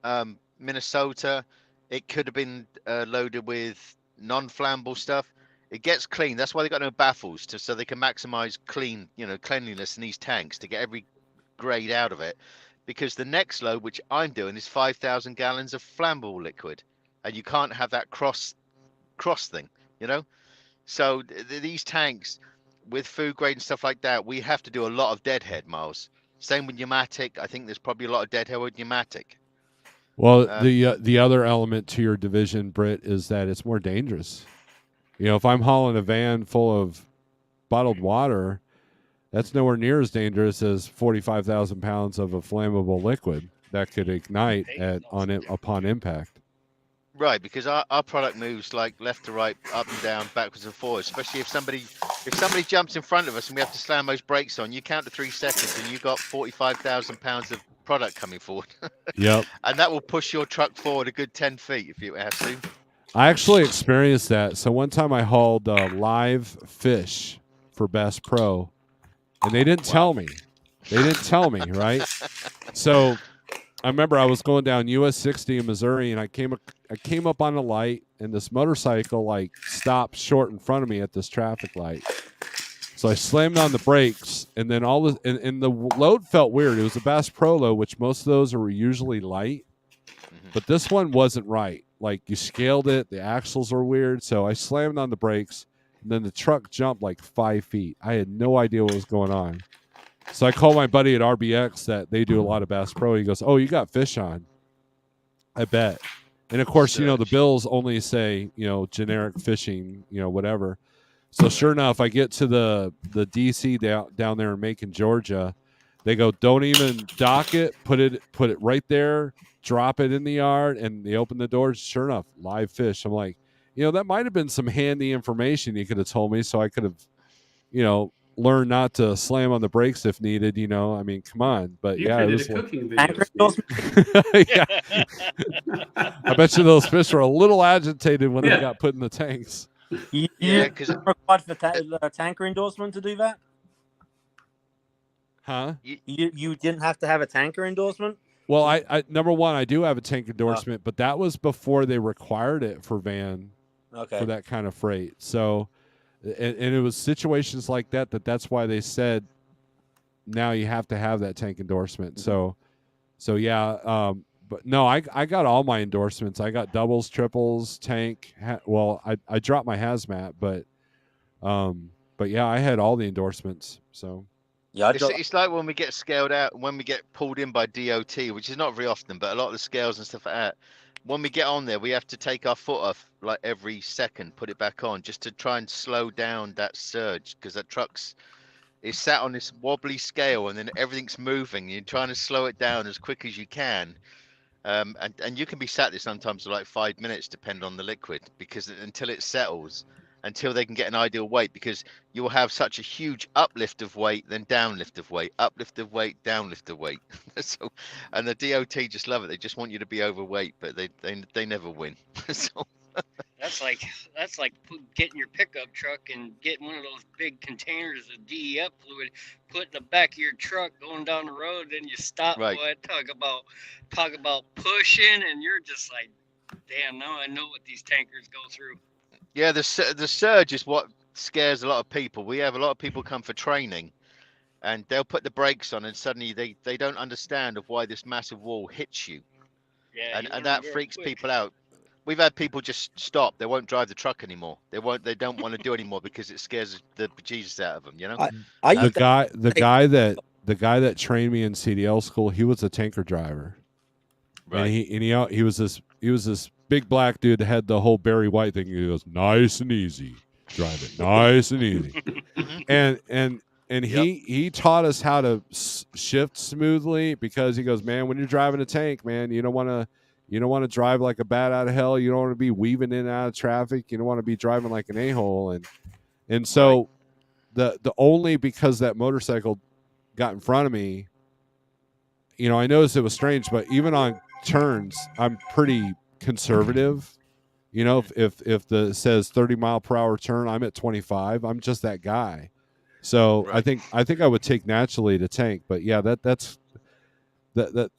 S6: Minnesota, it could have been loaded with non-flammable stuff. It gets clean. That's why they got no baffles, so they can maximize cleanliness in these tanks to get every grade out of it. Because the next load, which I'm doing, is 5,000 gallons of flammable liquid, and you can't have that cross thing, So these tanks with food grade and stuff like that, we have to do a lot of deadhead, Miles. Same with pneumatic. I think there's probably a lot of deadhead with pneumatic.
S1: Well, the other element to your division, Britt, is that it's more dangerous. If I'm hauling a van full of bottled water, that's nowhere near as dangerous as 45,000 pounds of a flammable liquid that could ignite upon impact.
S6: Right, because our product moves like left to right, up and down, backwards and forwards. Especially if somebody jumps in front of us and we have to slam those brakes on, you count to 3 seconds and you got 45,000 pounds of product coming forward.
S1: Yep.
S6: And that will push your truck forward a good 10 feet if you have to.
S1: I actually experienced that. So one time I hauled live fish for Bass Pro, and they didn't tell me. Right? So I remember I was going down US 60 in Missouri, and I came up on a light, and this motorcycle stopped short in front of me at this traffic light. So I slammed on the brakes, and then and the load felt weird. It was a Bass Pro load, which most of those are usually light, but this one wasn't right. Like, you scaled it, the axles are weird. So I slammed on the brakes, and then the truck jumped 5 feet. I had no idea what was going on. So I called my buddy at RBX that they do a lot of Bass Pro. He goes, "Oh, you got fish on." I bet. And of course, the bills only say, generic fishing, whatever. So sure enough, I get to the DC down there in Macon, Georgia. They go, "Don't even dock it. Put it right there. Drop it in the yard." And they open the doors. Sure enough, live fish. I'm like, that might have been some handy information you could have told me, so I could have, learn not to slam on the brakes if needed. I mean, come on. But
S5: You
S1: it
S5: did
S1: was
S5: a cooking video.
S1: yeah. I bet you those fish were a little agitated when they got put in the tanks.
S6: Yeah, because
S4: required for tanker endorsement to do that.
S1: Huh?
S4: You didn't have to have a tanker endorsement.
S1: Well, I number one, I do have a tank endorsement, but that was before they required it for van
S4: Okay.
S1: for that kind of freight. So, and it was situations like that that's why they said now you have to have that tank endorsement. So yeah. But no, I got all my endorsements. I got doubles, triples, tank. Well, I dropped my hazmat, but yeah, I had all the endorsements. So.
S4: Yeah,
S6: It's like when we get scaled out, when we get pulled in by DOT, which is not very often, but a lot of the scales and stuff like that. When we get on there, we have to take our foot off like every second, put it back on, just to try and slow down that surge, because that truck's is sat on this wobbly scale, and then everything's moving. You're trying to slow it down as quick as you can, and you can be sat there sometimes for like 5 minutes, depending on the liquid, because until it settles. Until they can get an ideal weight, because you will have such a huge uplift of weight, then downlift of weight, uplift of weight, downlift of weight. So, and the DOT just love it. They just want you to be overweight, but they never win. So
S3: That's like getting your pickup truck and getting one of those big containers of DEF fluid, put in the back of your truck, going down the road, then you stop.
S6: Right.
S3: Boy, talk about pushing, and you're just like, damn, now I know what these tankers go through.
S6: yeah, the surge is what scares a lot of people. We have a lot of people come for training, and they'll put the brakes on, and suddenly they don't understand of why this massive wall hits you,
S3: Yeah, you learn
S6: and that
S3: very
S6: freaks
S3: quick.
S6: people out. We've had people just stop. They won't drive the truck anymore. They don't want to do anymore because it scares the bejesus out of them. You know.
S4: I
S1: The
S4: used to,
S1: guy that trained me in CDL school, he was a tanker driver,
S6: Right.
S1: and he was this big black dude that had the whole Barry White thing. He goes, nice and easy, drive it nice and easy, and he taught us how to shift smoothly, because he goes, man, when you're driving a tank, man, you don't want to drive like a bat out of hell. You don't want to be weaving in and out of traffic. You don't want to be driving like an a-hole, and so the only because that motorcycle got in front of me, I noticed it was strange, but even on turns, I'm pretty conservative. If the says 30-mile-per-hour turn, I'm at 25. I'm just that guy. So
S6: Right.
S1: I think I would take naturally to tank, but yeah, that's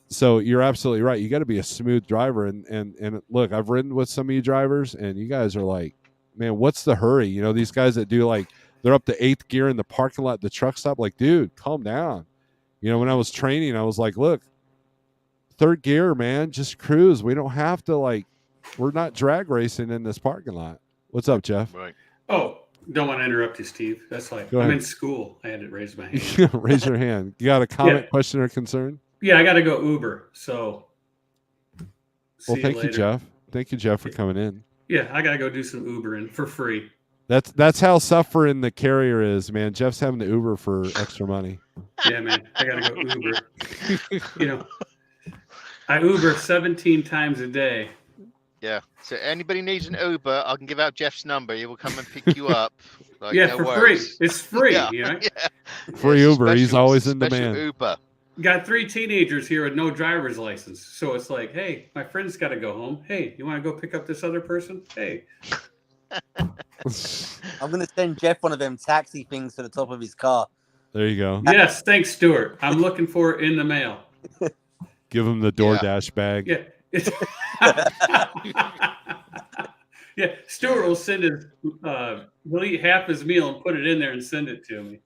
S1: so you're absolutely right. You got to be a smooth driver, and look, I've ridden with some of you drivers, and you guys are like, man, what's the hurry? These guys that do like they're up to 8th gear in the parking lot, the truck stop, like, dude, calm down. When I was training, I was like, look, 3rd gear, man, just cruise. We don't have to we're not drag racing in this parking lot. What's up, Jeff?
S6: Right.
S5: Oh, don't want to interrupt you, Steve. That's like
S1: Go
S5: I'm
S1: ahead.
S5: in school. I had to raise my hand.
S1: Raise your hand. You got a comment,
S5: Yeah.
S1: question, or concern?
S5: Yeah, I got to go Uber. So,
S1: Well,
S5: see
S1: thank
S5: you
S1: you,
S5: later.
S1: Jeff. Thank you, Jeff, for coming in.
S5: Yeah, I got to go do some Ubering for free.
S1: That's how suffering the carrier is, man. Jeff's having to Uber for extra money.
S5: Yeah, man, I got to go Uber. I Uber 17 times a day.
S6: Yeah. So anybody needs an Uber, I can give out Jeff's number. He will come and pick you up. Like,
S5: Yeah,
S6: no
S5: for
S6: worries.
S5: free. It's free.
S6: Yeah.
S5: You know?
S6: Yeah.
S1: Free
S6: It's a
S1: Uber. He's
S6: special-
S1: always in
S6: special
S1: demand.
S6: Uber.
S5: Got 3 teenagers here with no driver's license. So it's like, hey, my friend's got to go home. Hey, you want to go pick up this other person? Hey.
S4: I'm gonna send Jeff one of them taxi things to the top of his car.
S1: There you go.
S5: Yes, thanks, Stuart. I'm looking for it in the mail.
S1: Give him the DoorDash bag.
S5: Yeah. Yeah, Stuart will send his, he'll eat half his meal and put it in there and send it to me.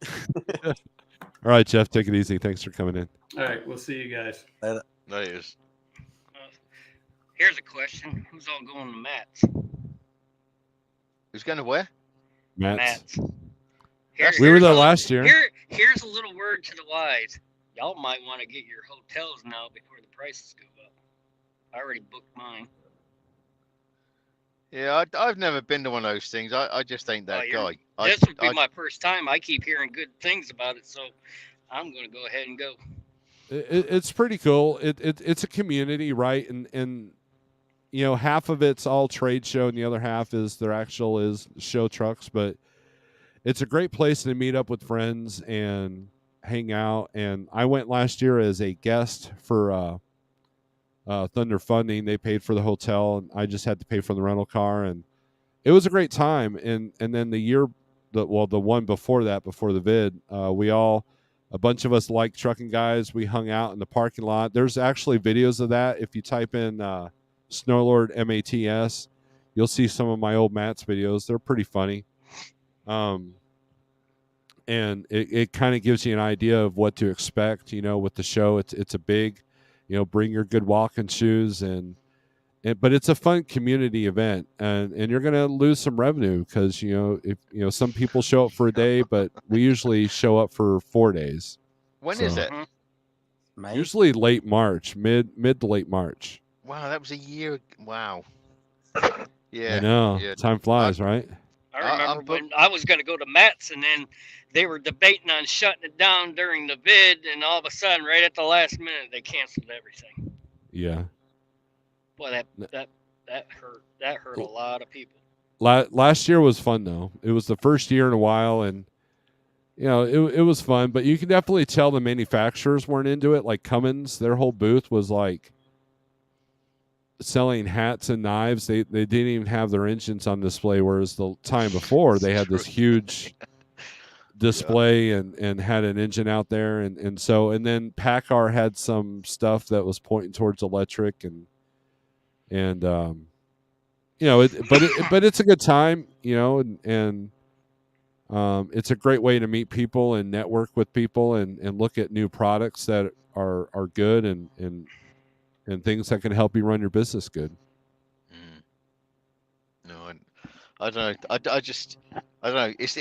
S1: All right, Jeff, take it easy. Thanks for coming in.
S5: All right, we'll see you guys.
S6: There he is.
S3: Here's a question: who's all going to Matt's?
S6: Who's going to where?
S1: Matt.
S3: Here-
S1: We were
S3: here's
S1: there
S3: a-
S1: last year.
S3: Here's a little word to the wise. Y'all might want to get your hotels now before the prices go up. I already booked mine.
S6: Yeah, I've never been to one of those things. I just ain't that
S3: Oh,
S6: guy.
S3: This would be my first time. I keep hearing good things about it, so I'm going to go ahead and go.
S1: It's pretty cool. It's a community, right? And half of it's all trade show, and the other half is show trucks. But it's a great place to meet up with friends and hang out. And I went last year as a guest for Thunder Funding. They paid for the hotel, and I just had to pay for the rental car, and it was a great time. And then the one before that, before the vid, we all a bunch of us like trucking guys. We hung out in the parking lot. There's actually videos of that. If you type in Snowlord MATS, you'll see some of my old Matt's videos. They're pretty funny. And it kind of gives you an idea of what to expect, with the show. It's a big, bring your good walking shoes but it's a fun community event, and you're going to lose some revenue because, if some people show up for a day, but we usually show up for 4 days.
S6: When is
S1: So-
S6: it?
S3: Mhm.
S4: Mate.
S1: Usually late March, mid to late March.
S6: Wow, that was a year. Wow.
S1: I
S6: Yeah.
S1: know.
S6: yeah.
S1: Time flies, right?
S3: I
S6: I'm
S3: remember
S6: book-
S3: when I was going to go to Matt's, and then they were debating on shutting it down during the vid, and all of a sudden, right at the last minute, they canceled everything.
S1: Yeah.
S3: Boy, that hurt. That hurt a lot of people.
S1: Last year was fun though. It was the first year in a while, and it was fun. But you can definitely tell the manufacturers weren't into it. Like Cummins, their whole booth was like selling hats and knives. They didn't even have their engines on display, whereas the time before they had this huge display and had an engine out there, and then PACCAR had some stuff that was pointing towards electric and but it's a good time, and it's a great way to meet people and network with people and look at new products that are good and things that can help you run your business good.
S6: No, I don't know. I don't know. It's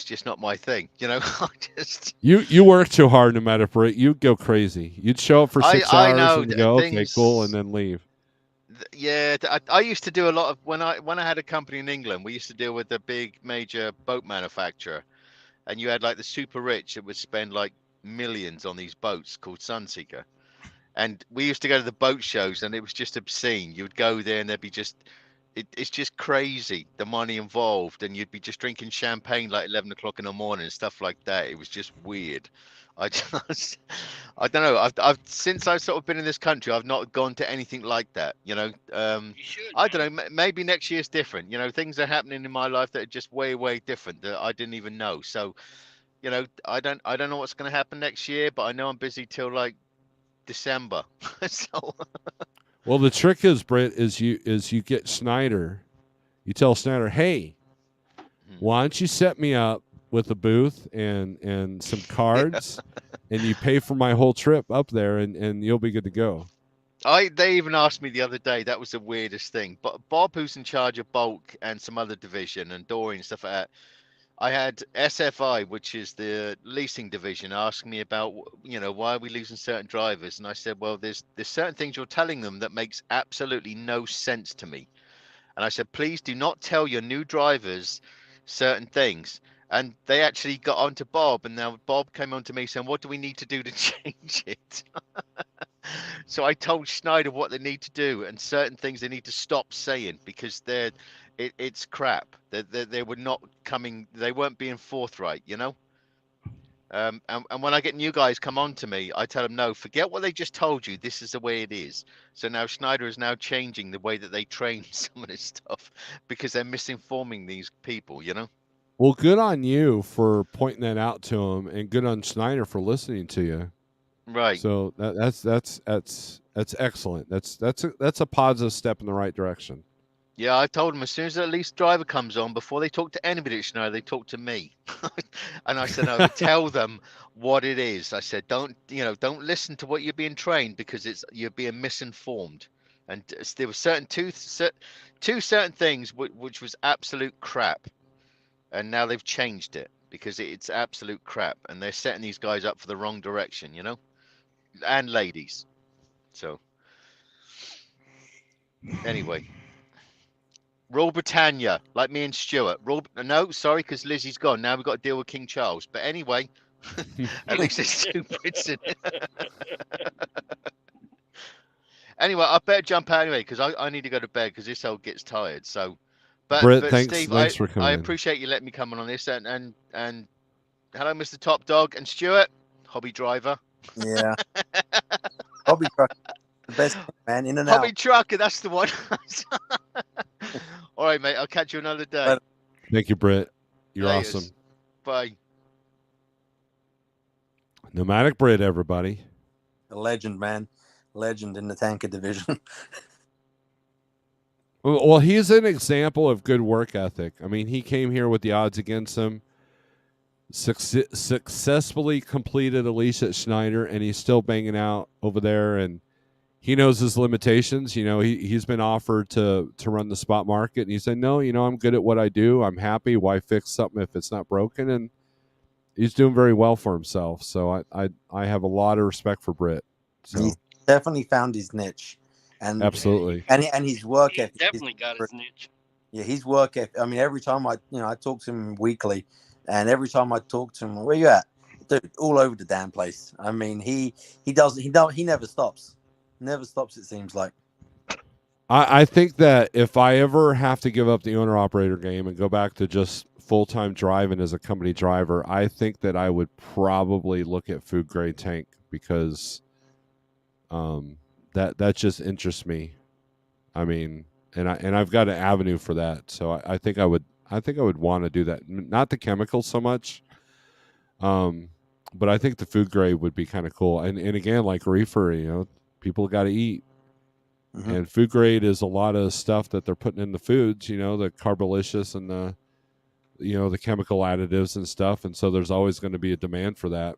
S6: just not my thing. I just.
S1: You work too hard no matter for it. You'd go crazy. You'd show up for 6
S6: I
S1: hours
S6: know,
S1: and go, okay,
S6: things-
S1: cool, and then leave.
S6: Yeah, I used to do a lot of when I had a company in England. We used to deal with a big major boat manufacturer, and you had like the super rich that would spend like millions on these boats called Sunseeker, and we used to go to the boat shows, and it was just obscene. You would go there, and there'd be it's just crazy, the money involved, and you'd be just drinking champagne like 11 o'clock in the morning and stuff like that. It was just weird. I don't know. I've since I've sort of been in this country, I've not gone to anything like that.
S3: You should.
S6: I don't know. Maybe next year's different. Things are happening in my life that are just way different that I didn't even know. So, I don't know what's going to happen next year, but I know I'm busy till like December. So.
S1: Well, the trick is, Britt, is you get Schneider. You tell Schneider, hey, why don't you set me up with a booth and some cards, and you pay for my whole trip up there, and you'll be good to go.
S6: They even asked me the other day. That was the weirdest thing. But Bob, who's in charge of bulk and some other division and Dory and stuff like that, I had SFI, which is the leasing division, asking me about, why are we losing certain drivers? And I said, well, there's certain things you're telling them that makes absolutely no sense to me. And I said, please do not tell your new drivers certain things. And they actually got onto Bob, and now Bob came on to me saying, what do we need to do to change it? So I told Schneider what they need to do and certain things they need to stop saying because it's crap. They were not coming. They weren't being forthright, And when I get new guys come on to me, I tell them, no, forget what they just told you. This is the way it is. So now Schneider is now changing the way that they train some of this stuff because they're misinforming these people,
S1: Well, good on you for pointing that out to him, and good on Schneider for listening to you.
S6: Right.
S1: So that's excellent. That's a positive step in the right direction.
S6: Yeah, I told them as soon as the lease driver comes on, before they talk to anybody at Schneider, they talk to me. And I said, no, tell them what it is. I said, don't listen to what you're being trained because you're being misinformed. And there were two certain things which was absolute crap. And now they've changed it because it's absolute crap. And they're setting these guys up for the wrong direction, and ladies. So anyway. Rule Britannia, like me and Stuart. No, sorry, because Lizzie's gone. Now we've got to deal with King Charles. But anyway, at least there's 2 Brits in it. Anyway, I better jump out anyway because I need to go to bed because this old gets tired. So, but
S1: Thanks,
S6: Steve,
S1: thanks for coming.
S6: I appreciate you letting me come on this. And hello, Mr. Top Dog and Stuart, hobby driver.
S4: Yeah. Hobby truck. The best man in and
S6: Hobby
S4: out.
S6: trucker, that's the one. All right, mate. I'll catch you another day.
S4: Later.
S1: Thank you, Britt. You're
S6: Laters.
S1: awesome.
S6: Bye.
S1: Nomadic Brit, everybody.
S4: A legend, man. Legend in the tanker division.
S1: Well, he's an example of good work ethic. I mean, he came here with the odds against him, successfully completed a lease at Schneider, and he's still banging out over there. And he knows his limitations. You know, he's been offered to run the spot market, and he said, no, you know, I'm good at what I do. I'm happy. Why fix something if it's not broken? And he's doing very well for himself. So I have a lot of respect for Britt. So
S4: He's definitely found his niche. And
S1: absolutely.
S4: and his work
S3: He
S4: ethic.
S3: definitely got his niche.
S4: Yeah, his work ethic. I mean, every time I talk to him weekly, and every time I talk to him, where you at? Dude, all over the damn place. I mean, he never stops. Never stops, it seems like.
S1: I think that if I ever have to give up the owner operator game and go back to just full-time driving as a company driver, I think that I would probably look at food grade tank, because that just interests me. I mean, and I've got an avenue for that. So I think I would want to do that. Not the chemicals so much. But I think the food grade would be kind of cool. And again, like reefer, you know, people got to eat.
S4: Mm-hmm.
S1: And food grade is a lot of stuff that they're putting in the foods, you know, the Carbolicious and the, you know, the chemical additives and stuff. And so there's always going to be a demand for that.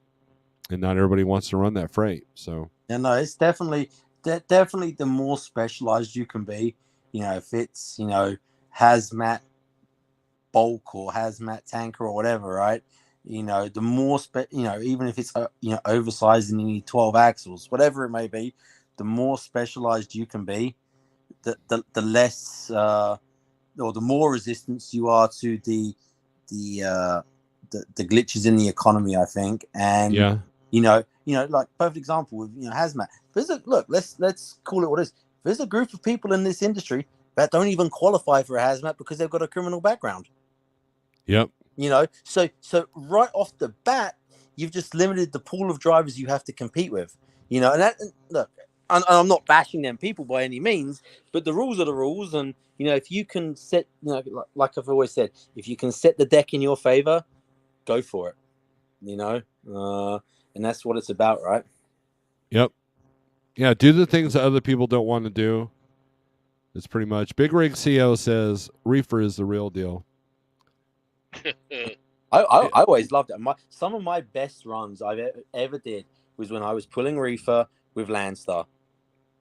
S1: And not everybody wants to run that freight. So,
S4: yeah, no, it's definitely the more specialized you can be, you know, if it's, you know, hazmat bulk or hazmat tanker or whatever, right? You know, the more, you know, even if it's, you know, oversized and you need 12 axles, whatever it may be, the more specialized you can be, the less, or the more resistance you are to the glitches in the economy, I think. And,
S1: yeah.
S4: you know, like perfect example with, you know, hazmat. Let's call it what it is. There's a group of people in this industry that don't even qualify for a hazmat because they've got a criminal background.
S1: Yep.
S4: You know, so right off the bat, you've just limited the pool of drivers you have to compete with. You know, and look, I'm not bashing them people by any means, but the rules are the rules. And, you know, if you can set, you know, like I've always said, if you can set the deck in your favor, go for it. You know, and that's what it's about, right?
S1: Yep. Yeah, do the things that other people don't want to do. It's pretty much. Big Rig CO says reefer is the real deal.
S4: I always loved it. Some of my best runs I've ever did was when I was pulling reefer with Landstar.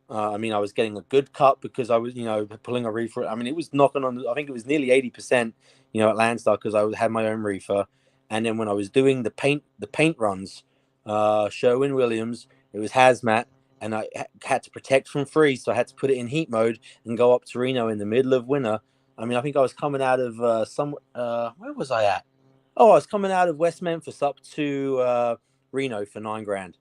S4: I mean, I was getting a good cut because I was, you know, pulling a reefer. I mean, it was knocking on, I think it was nearly 80%, you know, at Landstar because I had my own reefer. And then when I was doing the paint runs, Sherwin-Williams, it was hazmat, and I had to protect from freeze, so I had to put it in heat mode and go up to Reno in the middle of winter. I mean, I think I was coming out of where was I at? Oh, I was coming out of West Memphis up to Reno for $9,000.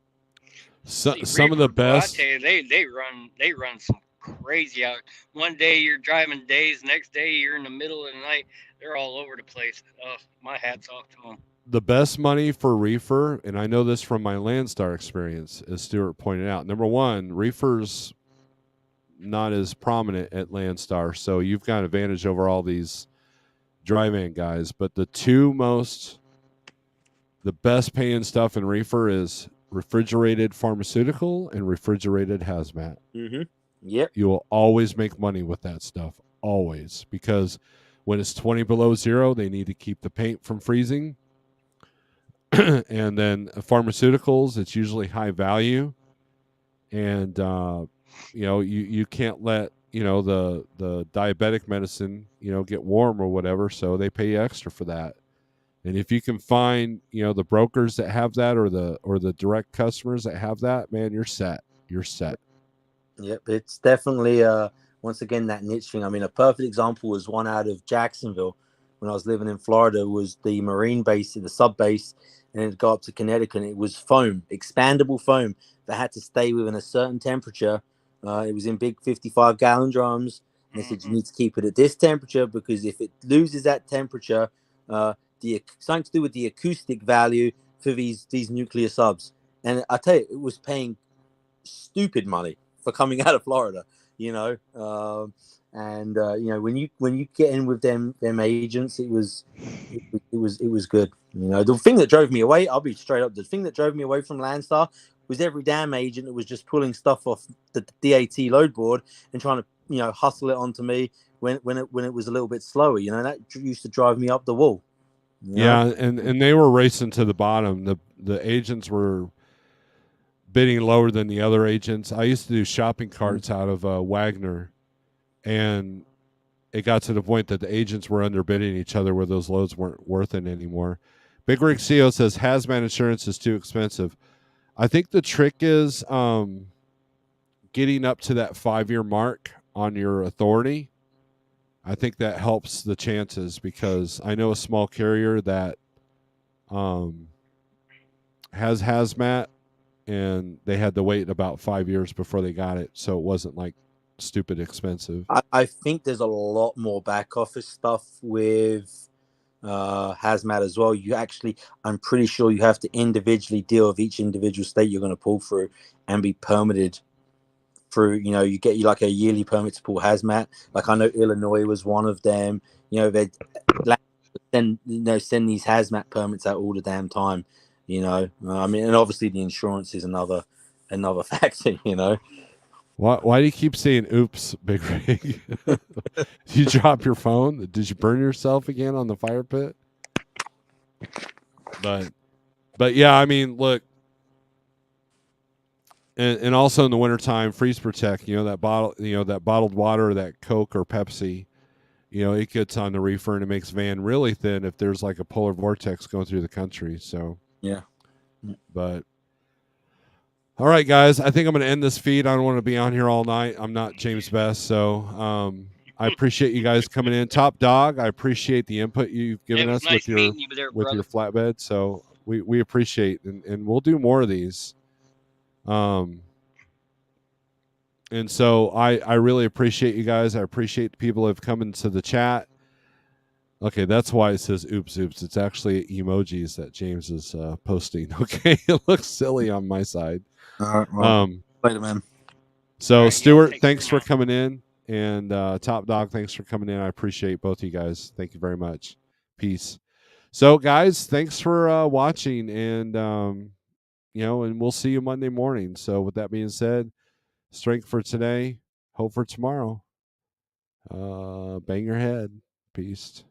S1: Some of the best.
S3: I tell you, they run some crazy out. One day you're driving days, next day you're in the middle of the night. They're all over the place. Oh, my hat's off to them.
S1: The best money for reefer, and I know this from my Landstar experience, as Stuart pointed out. Number one, reefer's not as prominent at Landstar, so you've got an advantage over all these dry-van guys. But the best paying stuff in reefer is refrigerated pharmaceutical and refrigerated hazmat.
S4: Mm-hmm. Yep.
S1: You will always make money with that stuff, always, because when it's 20 below zero, they need to keep the paint from freezing. And then pharmaceuticals, it's usually high value, and you know, you can't let, you know, the diabetic medicine, you know, get warm or whatever, so they pay you extra for that. And if you can find, you know, the brokers that have that, or the direct customers that have that, man, you're set.
S4: Yep, it's definitely once again that niche thing. I mean, a perfect example was one out of Jacksonville when I was living in Florida, was the Marine base, the sub base, and it'd go up to Connecticut. And it was foam, expandable foam that had to stay within a certain temperature. It was in big 55-gallon drums, and they said you need to keep it at this temperature because if it loses that temperature, something to do with the acoustic value for these nuclear subs. And I tell you, it was paying stupid money for coming out of Florida, you know. You know, when you get in with them agents, it was good. You know, the thing that drove me away, I'll be straight up, the thing that drove me away from Landstar was every damn agent that was just pulling stuff off the DAT load board and trying to, you know, hustle it onto me when it was a little bit slower. You know, that used to drive me up the wall. You know?
S1: Yeah, and they were racing to the bottom. The agents were bidding lower than the other agents. I used to do shopping carts out of Wagner, and it got to the point that the agents were underbidding each other where those loads weren't worth it anymore. Big Rig CEO says hazmat insurance is too expensive. I think the trick is getting up to that 5-year mark on your authority. I think that helps the chances, because I know a small carrier that has hazmat, and they had to wait about 5 years before they got it, so it wasn't like stupid expensive.
S4: I think there's a lot more back office stuff with hazmat as well. I'm pretty sure you have to individually deal with each individual state you're going to pull through and be permitted through. You know, you get like a yearly permit to pull hazmat. Like I know Illinois was one of them. You know, they send these hazmat permits out all the damn time. You know, I mean, and obviously the insurance is another factor. You know.
S1: Why do you keep saying "oops"? Big Rig? Did you drop your phone? Did you burn yourself again on the fire pit? But yeah, I mean, look, and also in the wintertime, freeze protect. You know, that bottled water, or that Coke or Pepsi. You know, it gets on the reefer and it makes van really thin if there's like a polar vortex going through the country. So
S4: yeah,
S1: but. All right, guys, I think I'm going to end this feed. I don't want to be on here all night. I'm not James Best, so I appreciate you guys coming in. Top Dog, I appreciate the input you've given us
S3: nice
S1: with
S3: meeting you there,
S1: your
S3: brother.
S1: flatbed. So we appreciate, and we'll do more of these. And so I really appreciate you guys. I appreciate the people who have come into the chat. Okay, that's why it says oops. It's actually emojis that James is posting. Okay, it looks silly on my side.
S4: All right, well, later, man.
S1: So,
S3: right,
S1: Stuart,
S3: take
S1: thanks
S3: care
S1: for
S3: now.
S1: coming in. And Top Dog, thanks for coming in. I appreciate both of you guys. Thank you very much. Peace. So, guys, thanks for watching. And, and we'll see you Monday morning. So, with that being said, strength for today, hope for tomorrow. Bang your head. Peace.